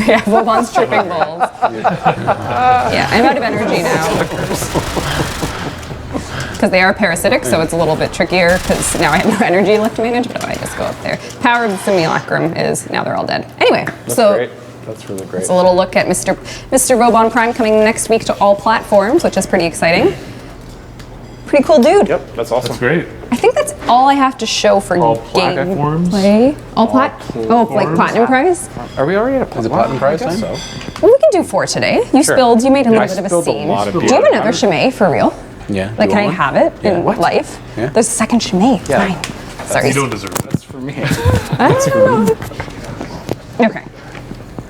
Yeah, Vauban's tripping balls. Yeah, I'm out of energy now. Because they are parasitic, so it's a little bit trickier, because now I have no energy left to manage, but if I just go up there. Power of the Simulacrum is, now they're all dead. Anyway, so Great. That's really great. it's a little look at Mr. Vauban Prime coming next week to all platforms, which is pretty exciting. Pretty cool dude. Yep, that's awesome. It's great. I think that's all I have to show for All platforms? gameplay. All like platforms? Platinum Prize? Are we already at a Is it Platinum Prize I guess time? so. Well, we can do 4 today. You made a little bit of a spilled a scene. lot of Do beer. you have another Chimay for real? Yeah. Like, you can I want one? have it in What? life? Yeah. There's a second Chimay. Yeah. Fine. Sorry. You don't deserve it. That's for me. Okay.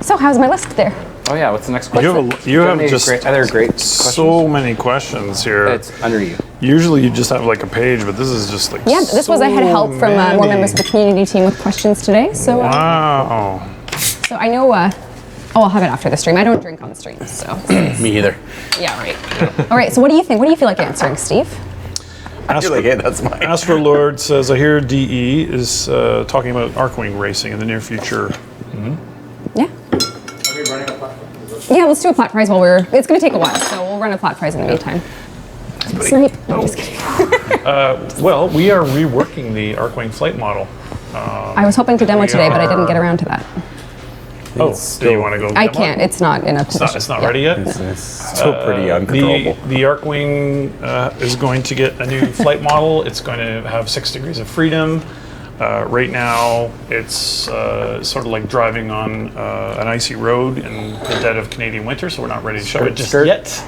So, how's my list there? Oh yeah, what's the next question? You have any just other great so many questions here. It's under you. Usually you just have like a page, but this is just like Yeah, this was I had help from more members of the community team with questions today. So, Wow. so I know. I'll have it after the stream. I don't drink on the stream, so Me either. yeah, right. All right. So, what do you think? What do you feel like answering, Steve? I feel like, hey, that's mine. Astro Lord says, I hear DE is talking about Archwing racing in the near future. Yeah. Yeah, let's do a plot prize while it's going to take a while, so we'll run a plot prize in the meantime. Snipe. No, I'm just kidding. Well, we are reworking the Archwing flight model. I was hoping to demo We today, but I didn't are- get around to that. Oh, do you want to go? I demo? can't. It's not in a position. It's not Yeah. ready yet. It's still pretty uncontrollable. The Archwing is going to get a new flight model. It's going to have 6 degrees of freedom. Right now, it's sort of like driving on an icy road in the dead of Canadian winter, so we're not ready to show it just yet.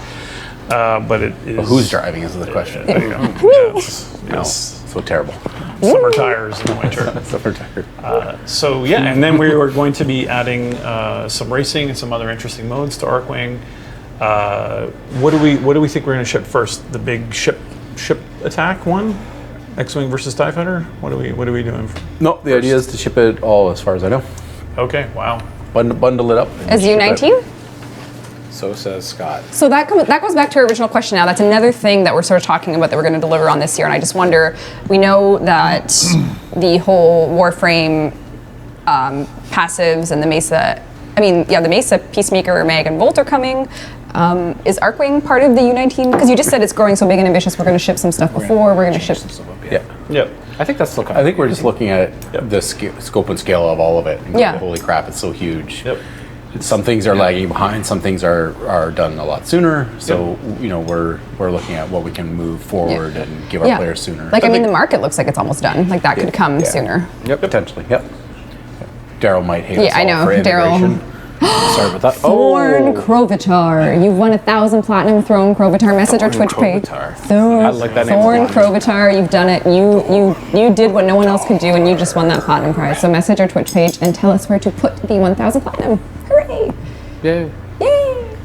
But it is. Who's driving is the question. There you go. Yes. So terrible. Summer tires in the winter. So tired. So yeah, and then we were going to be adding some racing and some other interesting modes to Archwing. What do we think we're going to ship first? The big ship attack one, X-wing versus TIE Fighter. What are we doing? No, the idea is to ship it all, as far as I know. Okay, wow. Bundle it up. and As ship it. U19? So says Scott. So that goes back to our original question now. That's another thing that we're sort of talking about that we're going to deliver on this year. And I just wonder, we know that the whole Warframe passives and the Mesa, the Mesa, Peacemaker, Mag, and Volt are coming. Is Archwing part of the U19? Because you just said it's growing so big and ambitious, we're going to ship some stuff before, we're going to ship... Yeah. Yep. I think that's still kind I think we're just looking at the scope and scale of all of it. And going, Yeah. Holy crap, it's so huge. Yep. Some things are lagging behind. Some things are done a lot sooner. So we're looking at what we can move forward and give our players sooner. Like, the market looks like it's almost done. Like, that could come sooner. Yep, potentially. Yep. Daryl might hate Yeah, us I all know, for Daryl. integration. Sorry about that. Thorn Krovitar. You've won 1,000 platinum. Thorn Krovitar. Message our Twitch page. Thorn, I like that name. Thorn Krovitar. You've done it. You did what no one else could do, and you just won that platinum prize. So message our Twitch page and tell us where to put the 1,000 platinum. Hooray! Yay. Yay!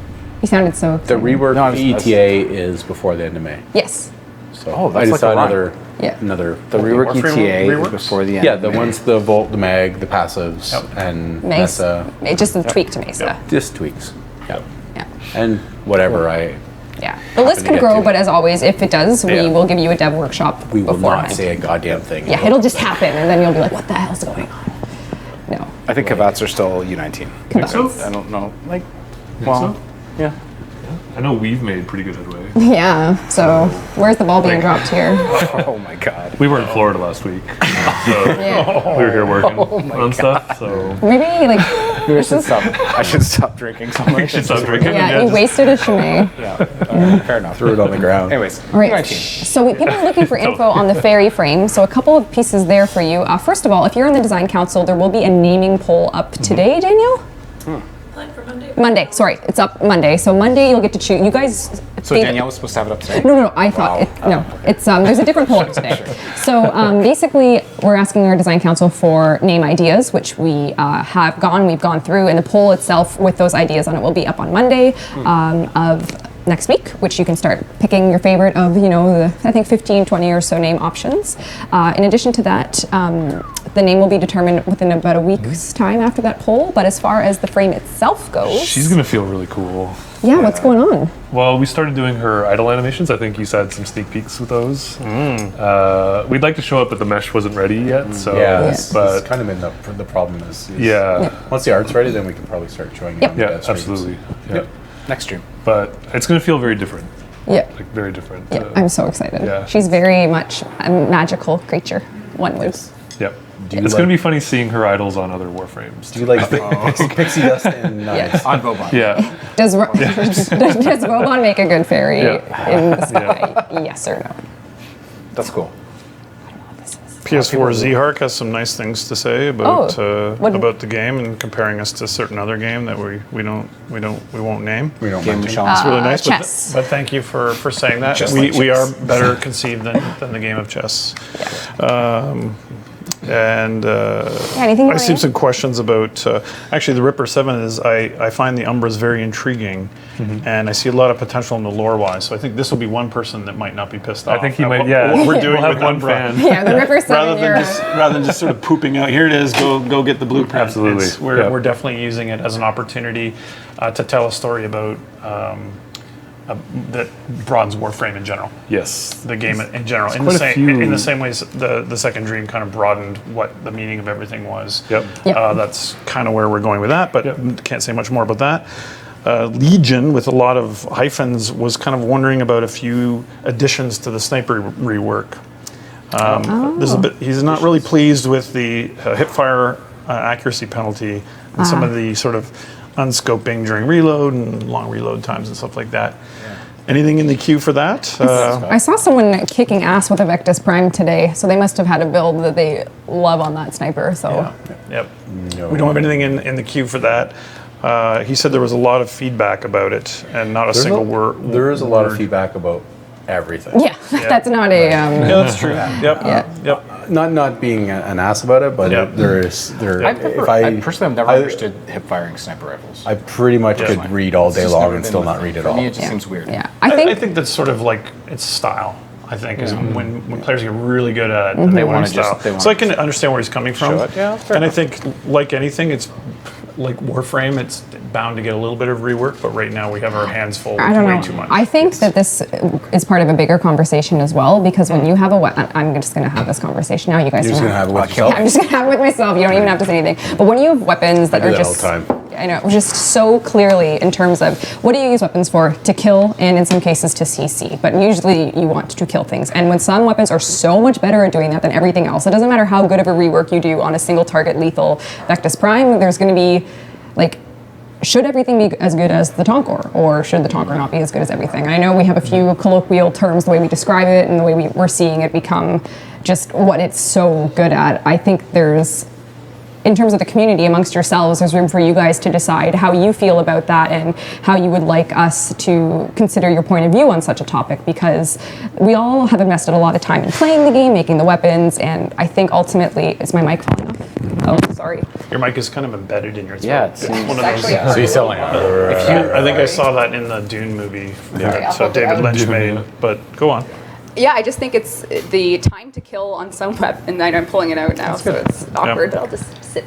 You sounded so The excited. rework No, I was- ETA is before the end of May. Yes. So that's I just like a saw rhyme. another. The rework Warframe ETA reworks? is before the end. Yeah, the ones, the Volt, the Mag, the passives, and Mesa. Mesa. Just a tweak to Mesa. Just tweaks. Yeah. Yeah. And whatever I Yeah, the list to can get grow, to. but as always, if it does, Yeah. we will give you a dev workshop We will beforehand. not say a goddamn thing. Yeah, it'll just happen, and then you'll be like, "What the hell's going on?" No. I think Kavats are still U19. Think so? I don't know. Like, Think well, so? yeah. I know we've made pretty good headway. Yeah. So where's the ball being dropped here? Oh my god. We were in Florida last week, so Yeah. we were here working on stuff. So Maybe like Maybe I should stop. I should stop drinking so much. we should stop drinking. yeah, you just- wasted a Chimay. Yeah. Fair enough. Threw it on the ground. Anyways, All right. U19. So people are looking for info on the fairy frame. So a couple of pieces there for you. First of all, if you're in the design council, there will be a naming poll up today, Danielle. Monday. Sorry, it's up Monday. So Monday you'll get to choose. You guys. So Danielle was supposed to have it up today? No. I thought no. It's there's a different poll up today. So basically, we're asking our design council for name ideas, which we have gone. We've gone through, and the poll itself with those ideas on it will be up on Monday of next week, which you can start picking your favorite of the I think 15, 20 or so name options. In addition to that, the name will be determined within about a week's time after that poll. But as far as the frame itself goes, She's gonna feel really cool. yeah, what's going on? Well, we started doing her idle animations. I think you had some sneak peeks with those. We'd like to show it, but the mesh wasn't ready yet. So, Yeah, that's but kind of been the problem is yeah, once the art's ready, then we can probably start showing it. Yep. on yeah, the streams. absolutely. Yeah. Next stream. But it's gonna feel very different. Yeah. Like very different. Yeah, I'm so excited. yeah. She's very much a magical creature. One would. Yep. Do you It's like- gonna be funny seeing her idols on other Warframes. Do you like pixie dust and knives? On Vauban. Yeah. Does does Vauban make a good fairy Yeah. in the sky? Yes or no? That's cool. PS4 Zhark has some nice things to say about what- about the game and comparing us to a certain other game that we won't name. We don't Game mention. It's really nice. chess. But thank you for saying that. Just We, like we are chess. better conceived than the game of chess. And anything you I see wanna some questions about actually the Ripper 7 is I find the Umbras very intriguing and I see a lot of potential in the lore wise. So I think this will be one person that might not be pissed off. I think he at might. what- Yeah. What we're doing we'll have with one Umbra. fan. Yeah, the Ripper Rather 7 than just sort of pooping out, here it is, go get the blueprint. Absolutely. We're definitely using it as an opportunity to tell a story about that broadens Warframe in general. Yes. The game in general, in quite the a same few- in the same ways the second dream kind of broadened what the meaning of everything was. Yep. Yep. That's kind of where we're going with that, but Yep. can't say much more about that. Legion, with a lot of hyphens, was kind of wondering about a few additions to the sniper rework. There's a bit. He's not really pleased with the hipfire accuracy penalty and some of the sort of unscoping during reload and long reload times and stuff like that. Anything in the queue for that? I saw someone kicking ass with a Vectis Prime today, so they must have had a build that they love on that sniper. So Yep. We don't have anything in the queue for that. He said there was a lot of feedback about it, and not a single word. There is a lot of feedback about everything. yeah, that's not a Yeah, that's true. Yep. Yeah. Yep. Not being an ass about it, but Yeah. I personally have never understood hip firing sniper rifles. I pretty much Yeah. could read all It's day just long never and been- still not read it For all. me, it just Yeah. seems weird. yeah. I I think think that's sort of like it's style. I think is when players get really good at it, and Mm-hmm. they want wanna style. just- they So I wanna can understand where he's coming from. show it. Yeah, fair and enough. I think, like anything, it's like Warframe. It's bound to get a little bit of rework, but right now we have our hands full I with don't way know. too much. I think that this is part of a bigger conversation as well, because when you have a weapon, I'm just going to have this conversation now. You guys You're just don't gonna have it with Yeah, yourself. I'm just going to have it with myself. You don't even have to say anything. But when you have weapons that I do are that all just the time. I know, just so clearly in terms of what do you use weapons for? To kill, and in some cases to CC. But usually you want to kill things. And when some weapons are so much better at doing that than everything else, it doesn't matter how good of a rework you do on a single target lethal Vectis Prime, there's going to be like, should everything be as good as the Tonkor, or should the Tonkor not be as good as everything? I know we have a few colloquial terms, the way we describe it and the way we're seeing it become just what it's so good at. I think there's, in terms of the community amongst yourselves, there's room for you guys to decide how you feel about that and how you would like us to consider your point of view on such a topic, because we all have invested a lot of time in playing the game, making the weapons, and I think ultimately, is my mic falling off? Oh, sorry. Your mic is kind of embedded in your throat. Yeah, it seems- one of those. Actually, So you're selling it. I think I saw that in the Dune movie that David Lynch made. But go on. Yeah, I just think it's the time to kill on some weapon, and I'm pulling it out now, so it's awkward, but I'll just sit.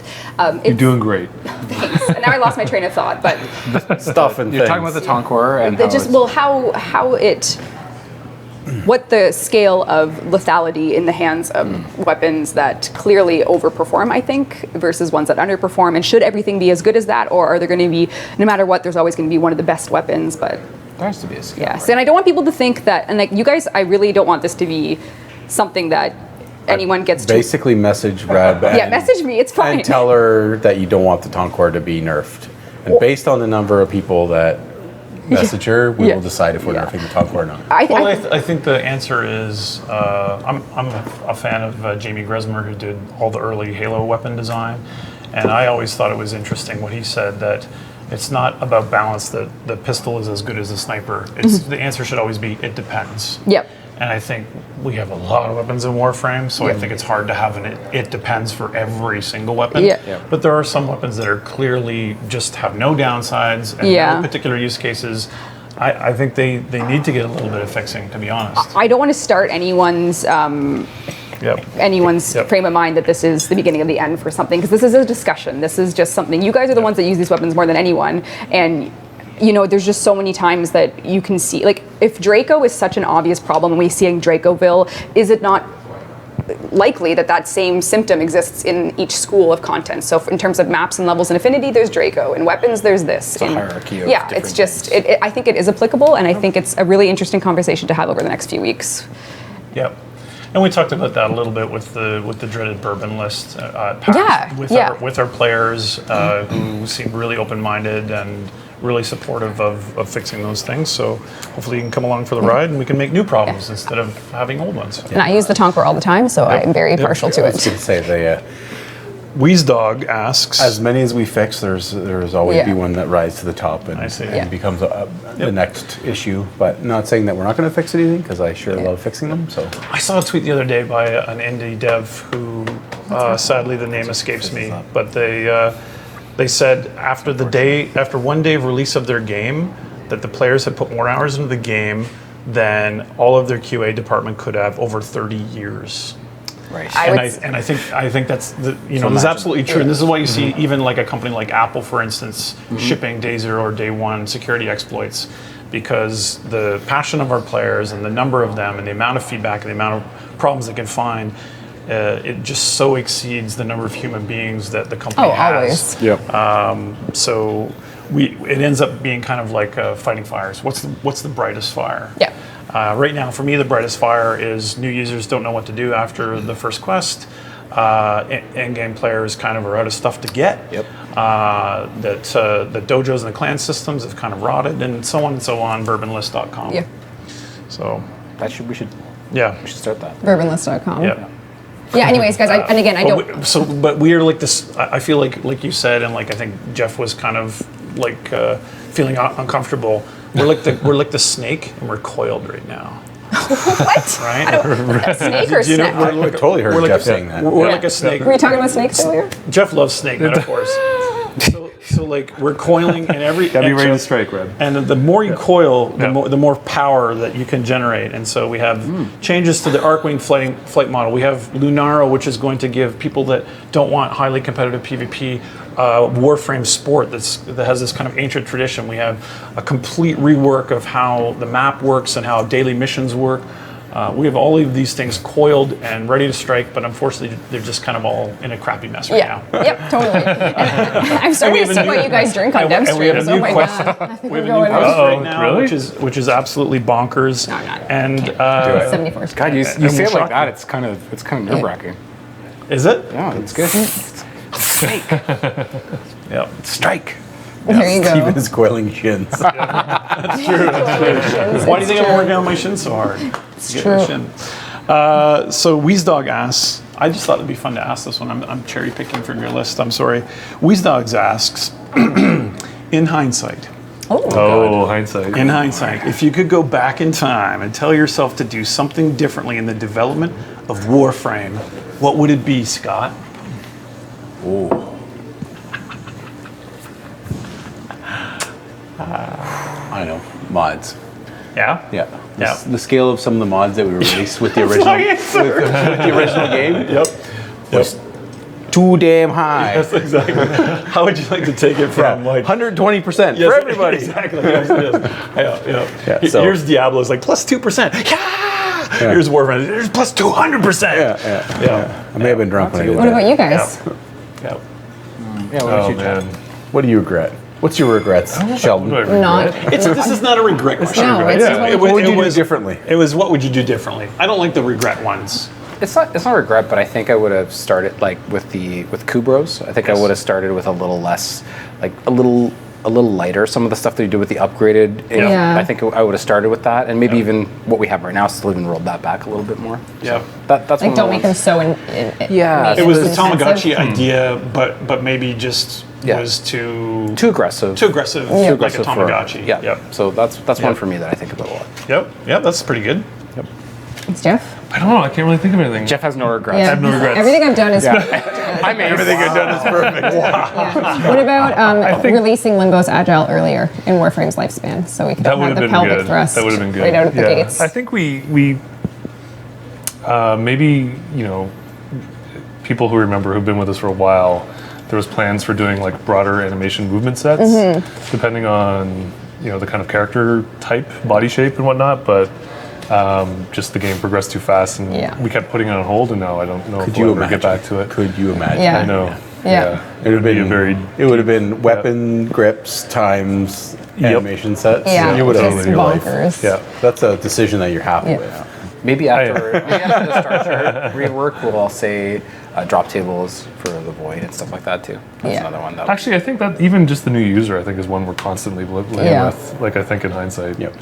You're doing great. Thanks. And now I lost my train of thought, but Stuff and You're things. talking about the Tonquor and how just, it's- well, what the scale of lethality in the hands of weapons that clearly overperform, I think, versus ones that underperform, and should everything be as good as that, or are there going to be, no matter what, there's always going to be one of the best weapons, but... there has to be a scale. Yes, and I don't want people to think that, and like you guys, I really don't want this to be something that anyone gets to. Basically, message Reb. Yeah, message me. It's fine. And tell her that you don't want the Tonquor to be nerfed. And based on the number of people that message her, we will decide if we're nerfing the Tonquor or not. I think the answer is I'm a fan of Jamie Gresmer, who did all the early Halo weapon design, and I always thought it was interesting what he said, that it's not about balance, that the pistol is as good as the sniper. The answer should always be, it depends. Yep. And I think we have a lot of weapons in Warframe, so I think it's hard to have an it depends for every single weapon. Yeah. But there are some weapons that are clearly just have no downsides and no particular use cases. I think they need to get a little bit of fixing, to be honest. I don't want to start anyone's frame of mind that this is the beginning of the end for something, because this is a discussion. This is just something. You guys are the ones that use these weapons more than anyone, and you know, there's just so many times that you can see, like, if Draco is such an obvious problem and we see in Dracoville, is it not likely that that same symptom exists in each school of content? So in terms of maps and levels and affinity, there's Draco. In weapons, there's this. It's a hierarchy of yeah, it's just, I think it is applicable, and I think it's a really interesting conversation to have over the next few weeks. Yep. And we talked about that a little bit with the dreaded bourbon list with our players who seemed really open-minded and really supportive of fixing those things. So hopefully you can come along for the ride and we can make new problems instead of having old ones. And I use the Tonquor all the time, so I'm very partial to I was going it. to say, they, Wheezdog asks, as many as we fix, there's always be one that rises to the top and, I see. and becomes the next issue. But not saying that we're not going to fix anything, because I sure love fixing them. So I saw a tweet the other day by an indie dev who, sadly the name escapes me, but they said after 1 day of release of their game, that the players had put more hours into the game than all of their QA department could have over 30 years. Right. I think that's this is absolutely true, and this is why you see even like a company like Apple, for instance, shipping day 0 or day 1 security exploits, because the passion of our players and the number of them and the amount of feedback and the amount of problems they can find, it just so exceeds the number of human beings that the company has. Always. Yep. So it ends up being kind of like fighting fires. What's the brightest fire? Yeah. Right now, for me, the brightest fire is new users don't know what to do after the first quest. Endgame players kind of are out of stuff to get. Yep. That the dojos and the clan systems have kind of rotted, and so on and so on. Bourbonlist.com. Yeah. So we should start that. Bourbonlist.com. Yeah. Yeah. Anyways, guys, I don't. But we are like this. I feel like you said, and like I think Jeff was kind of like feeling uncomfortable. We're like the snake, and we're coiled right now. What? Right? A snake or snake? I totally heard Jeff saying that. We're like a snake. Were you talking about snakes earlier? Jeff loves snake metaphors. So like we're coiling and every. Gotta be ready to strike, Reb. And the more you coil, the more power that you can generate. And so we have changes to the Archwing flight model. We have Lunaro, which is going to give people that don't want highly competitive PvP Warframe sport that has this kind of ancient tradition. We have a complete rework of how the map works and how daily missions work. We have all of these things coiled and ready to strike, but unfortunately, they're just kind of all in a crappy mess right now. Yep, totally. And I'm starting to see what you guys drink on Devstream. And we have a new quest. We have a new quest right now, which is absolutely bonkers. No, not and 74. God, you say it like that. It's kind of nerve wracking. Is it? Yeah, it's good. Snake. Yep. Strike. There you go. Even his coiling shins. That's true. Why do you think I'm working on my shins so hard? It's true. So Wheezdog asks, I just thought it'd be fun to ask this one. I'm cherry picking from your list. I'm sorry. Wheezdog asks, in hindsight. Hindsight. In hindsight, if you could go back in time and tell yourself to do something differently in the development of Warframe, what would it be, Scott? I know. Mods. Yeah? Yeah. Yeah. The scale of some of the mods that we released with the original with the original game. Yep. Was too damn high. Yes, exactly. How would you like to take it from like 120% Yes, for everybody? Exactly. Yes, it is. Yeah, so- Here's Diablo. It's like plus 2%. Yeah. Here's Warframe. There's plus 200%. Yeah. I may have been drunk when I did What that. about you guys? Yeah. Yeah, what Oh about you, Chad? man. What do you regret? What's your regrets, Sheldon? What do I Not. regret? This is not a regret question. No, it's just What would you do differently? It was what would you do differently? I don't like the regret ones. It's not regret, but I think I would have started like with Kubros. I think I would have started with a little less, like a little lighter. Some of the stuff that you do with the upgraded, Yeah. I think I would have started with that, and maybe even what we have right now, still even rolled that back a little bit more. Yeah. That's Like, one don't of make the them so. Yeah. It was the intensive. Tamagotchi idea, but maybe just Yeah. was too aggressive. too aggressive, Yeah. like a Tamagotchi. Yeah. Yep. So that's one for me that I think about a lot. Yep. That's pretty good. It's Jeff. I don't know. I can't really think of anything. Jeff has no regrets. Yeah. have no regrets. Everything I've done is. I mean, everything I've done is perfect. Yeah. What about think- releasing Limbo's Agile earlier in Warframe's lifespan, so we could That have would had have the been pelvic good. thrust That would have been good. right out of the Yeah. gates. I think we maybe, people who remember who've been with us for a while, there was plans for doing like broader animation movement sets, Mm-hmm. depending on the kind of character type, body shape, and whatnot. But just the game progressed too fast, and Yeah. we kept putting it on hold. And now I don't know Could if you we'll ever imagine? get back to it. Could you imagine? Yeah. I know. Yeah. It would be a very. It would have been weapon grips times animation sets. Yeah, You would have just your life. bonkers. Yeah. That's a decision that you're happy Yeah. with. Maybe after the Star Chart rework, we'll all say drop tables for the Void and stuff like that too. That's Yeah. another one. That Actually, I think that even just the new user, I think, is one we're constantly living Yeah. with. Like, I think in hindsight. Yep.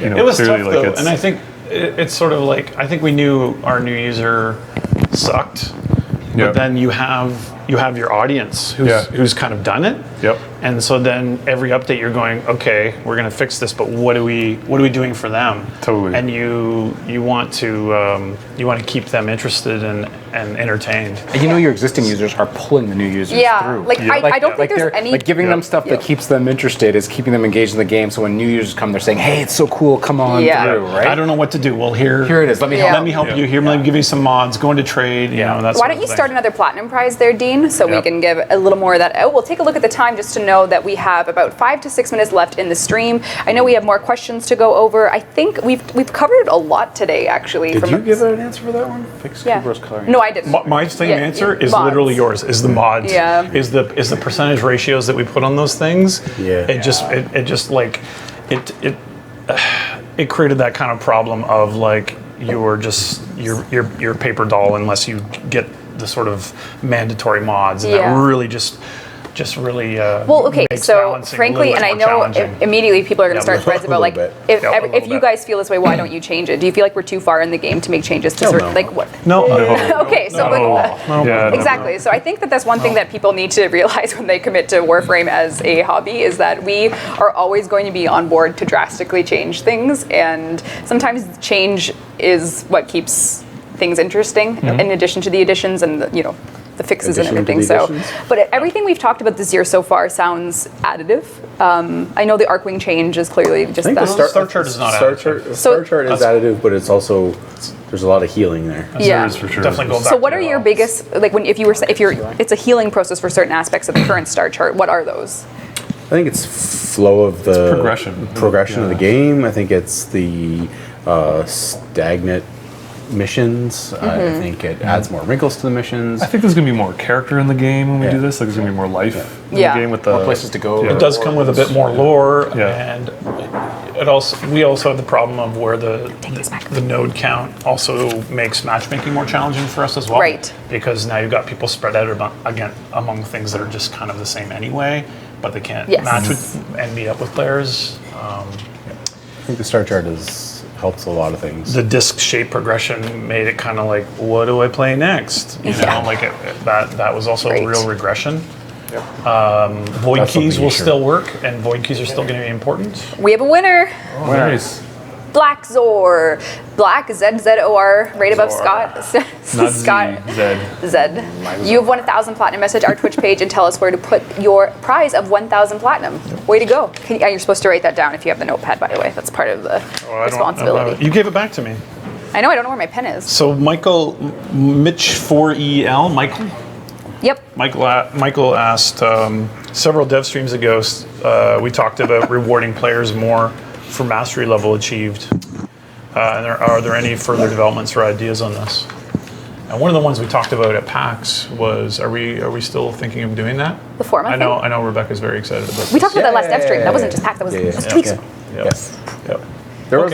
It was clearly, tough though, and I think it's sort of like I think we knew our new user sucked, Yeah. but then you have your audience who's kind of done it. Yep. And so then every update you're going, okay, we're going to fix this, but what are we doing for them? Totally. And you want to keep them interested and entertained. And your existing users are pulling the new users Yeah, through. like I don't think there's they're, any. like giving them stuff that keeps them interested is keeping them engaged in the game. So when new users come, they're saying, "Hey, it's so cool! Come on Yeah. through!" Right? I don't know what to do. Well, here Here it is. Let me Yeah. help. Let me help you. Here, let me give you some mods. Go into trade. That's Why sort don't of you thing. start another platinum prize there, Dean, so we Yep. can give a little more of that out. We'll take a look at the time just to know that we have about 5 to 6 minutes left in the stream. I know we have more questions to go over. I think we've covered a lot today, actually. Did you give an answer for that one? Fix Yeah. Kubro's coloring. No, I didn't. My same Yeah, answer is mods. literally yours. Is the mods? Yeah. Is the percentage ratios that we put on those things? Yeah. It just like it created that kind of problem of like you're just your paper doll unless you get the sort of mandatory mods, and Yeah. that really just really Well, okay, makes so balancing a frankly, little and bit I more know challenging. immediately people are going to Yeah, start threads about like, little if, Yeah, a if little you bit. guys feel this way, why don't you change it? Do you feel like we're too far in the game to make changes to certain, no. like what? No. Okay, so like, Yeah, no. exactly. So I think that that's one thing that people need to realize when they commit to Warframe as a hobby is that we are always going to be on board to drastically change things, and sometimes change is what keeps things interesting. In addition to the additions and the fixes and Addition to everything. the So, additions. but everything we've talked about this year so far sounds additive. I know the Archwing change is clearly just I think that. the Star Chart is not Star additive. Chart, Star Chart is additive, but it's also there's a lot of healing there. Yeah. There is for sure. Definitely going back. So to what are the your raw. biggest it's a healing process for certain aspects of the current Star Chart. What are those? I think it's flow of the progression. of the game. I think it's the stagnant missions. I think it adds more wrinkles to the missions. I think there's going to be more character in the game when we do this. Like, there's going to be more life in Yeah. the game with the More places to go. Yeah. It does come with a bit more lore, Yeah. and we also have the problem of where the node count also makes matchmaking more challenging for us as well. Right. Because now you've got people spread out among things that are just kind of the same anyway, but they can't Yes. match with and meet up with players. I think the Star Chart helps a lot of things. The disc shape progression made it kind of like, what do I play next? Yeah. Like that was also Right. a real regression. Void That's keys something will you should- still work, and void keys are still going to be important. We have a winner. Oh, nice. Black Zor. Black, Z-Z-O-R, right above Scott. Not Scott. Z. Zed. You have won 1,000 platinum. Message our Twitch page and tell us where to put your prize of 1,000 platinum. Way to go. You're supposed to write that down if you have the notepad, by the way. That's part of the responsibility. You gave it back to me. I know, I don't know where my pen is. So Michael, Mitch 4EL, Michael? Yep. Michael asked several dev streams ago, we talked about rewarding players more for mastery level achieved. And are there any further developments or ideas on this? And one of the ones we talked about at PAX was, are we still thinking of doing that? The format thing? I know Rebecca's very excited about this. We talked about that last dev stream. That wasn't just PAX, that was 2 weeks ago. Yes. Yep. There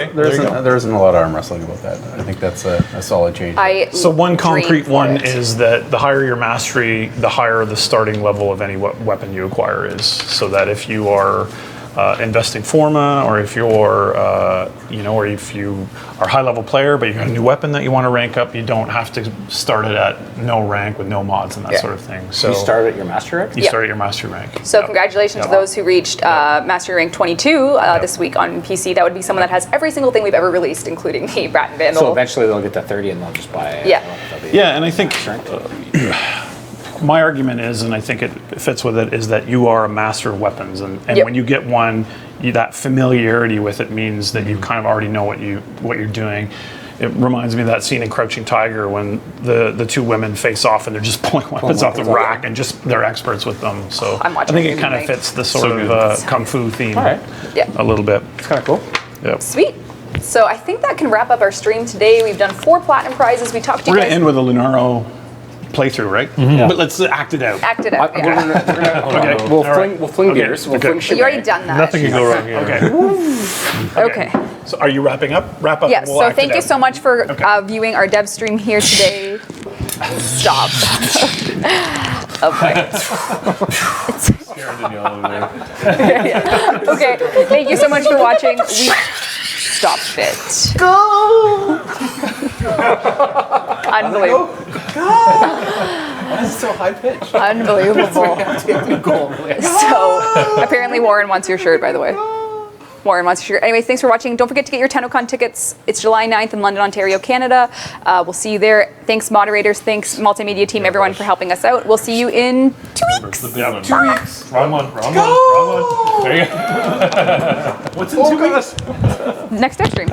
isn't a lot of arm wrestling about that. I think that's a solid change. So one concrete one it. is that the higher your mastery, the higher the starting level of any weapon you acquire is. So that if you are investing forma, or if you're, or if you are a high-level player but you got a new weapon that you want to rank up, you don't have to start it at no rank with no mods and that sort of thing. So you start at your mastery rank? You start at your mastery rank. So congratulations to those who reached mastery rank 22 this week on PC. That would be someone that has every single thing we've ever released, including the Brat and Vandal. So eventually they'll get to 30 and they'll just buy it. Yeah, and I think my argument is, and I think it fits with it, is that you are a master of weapons, and when you get one, that familiarity with it means that you kind of already know what you're doing. It reminds me of that scene in Crouching Tiger when the two women face off and they're just pulling weapons off the rack and just they're experts with them. So I think it kind of fits the sort of kung fu theme a little bit. It's kind of cool. Yep. Sweet. So I think that can wrap up our stream today. We've done 4 platinum prizes. We talked to you We're guys. going to end with a Lunaro playthrough, right? Yeah. But let's act it out. Act it out. Okay. We'll fling gears. We'll fling shit. You already done that. Nothing can go wrong here. Okay. So are you wrapping up? Wrap up. Yes, We'll so act thank it you out. so much for viewing our dev stream here today. Stop. Okay. Okay, thank you so much for watching. Stop it. Go! Unbelievable. That's so high pitched. Unbelievable. So apparently Warren wants your shirt, by the way. Warren wants your shirt. Anyways, thanks for watching. Don't forget to get your TennoCon tickets. It's July 9th in London, Ontario, Canada. We'll see you there. Thanks, moderators. Thanks, multimedia team, everyone, for helping us out. We'll see you in 2 weeks. 2 weeks. Wrong one. There you go. What's in 2 weeks? Next dev stream.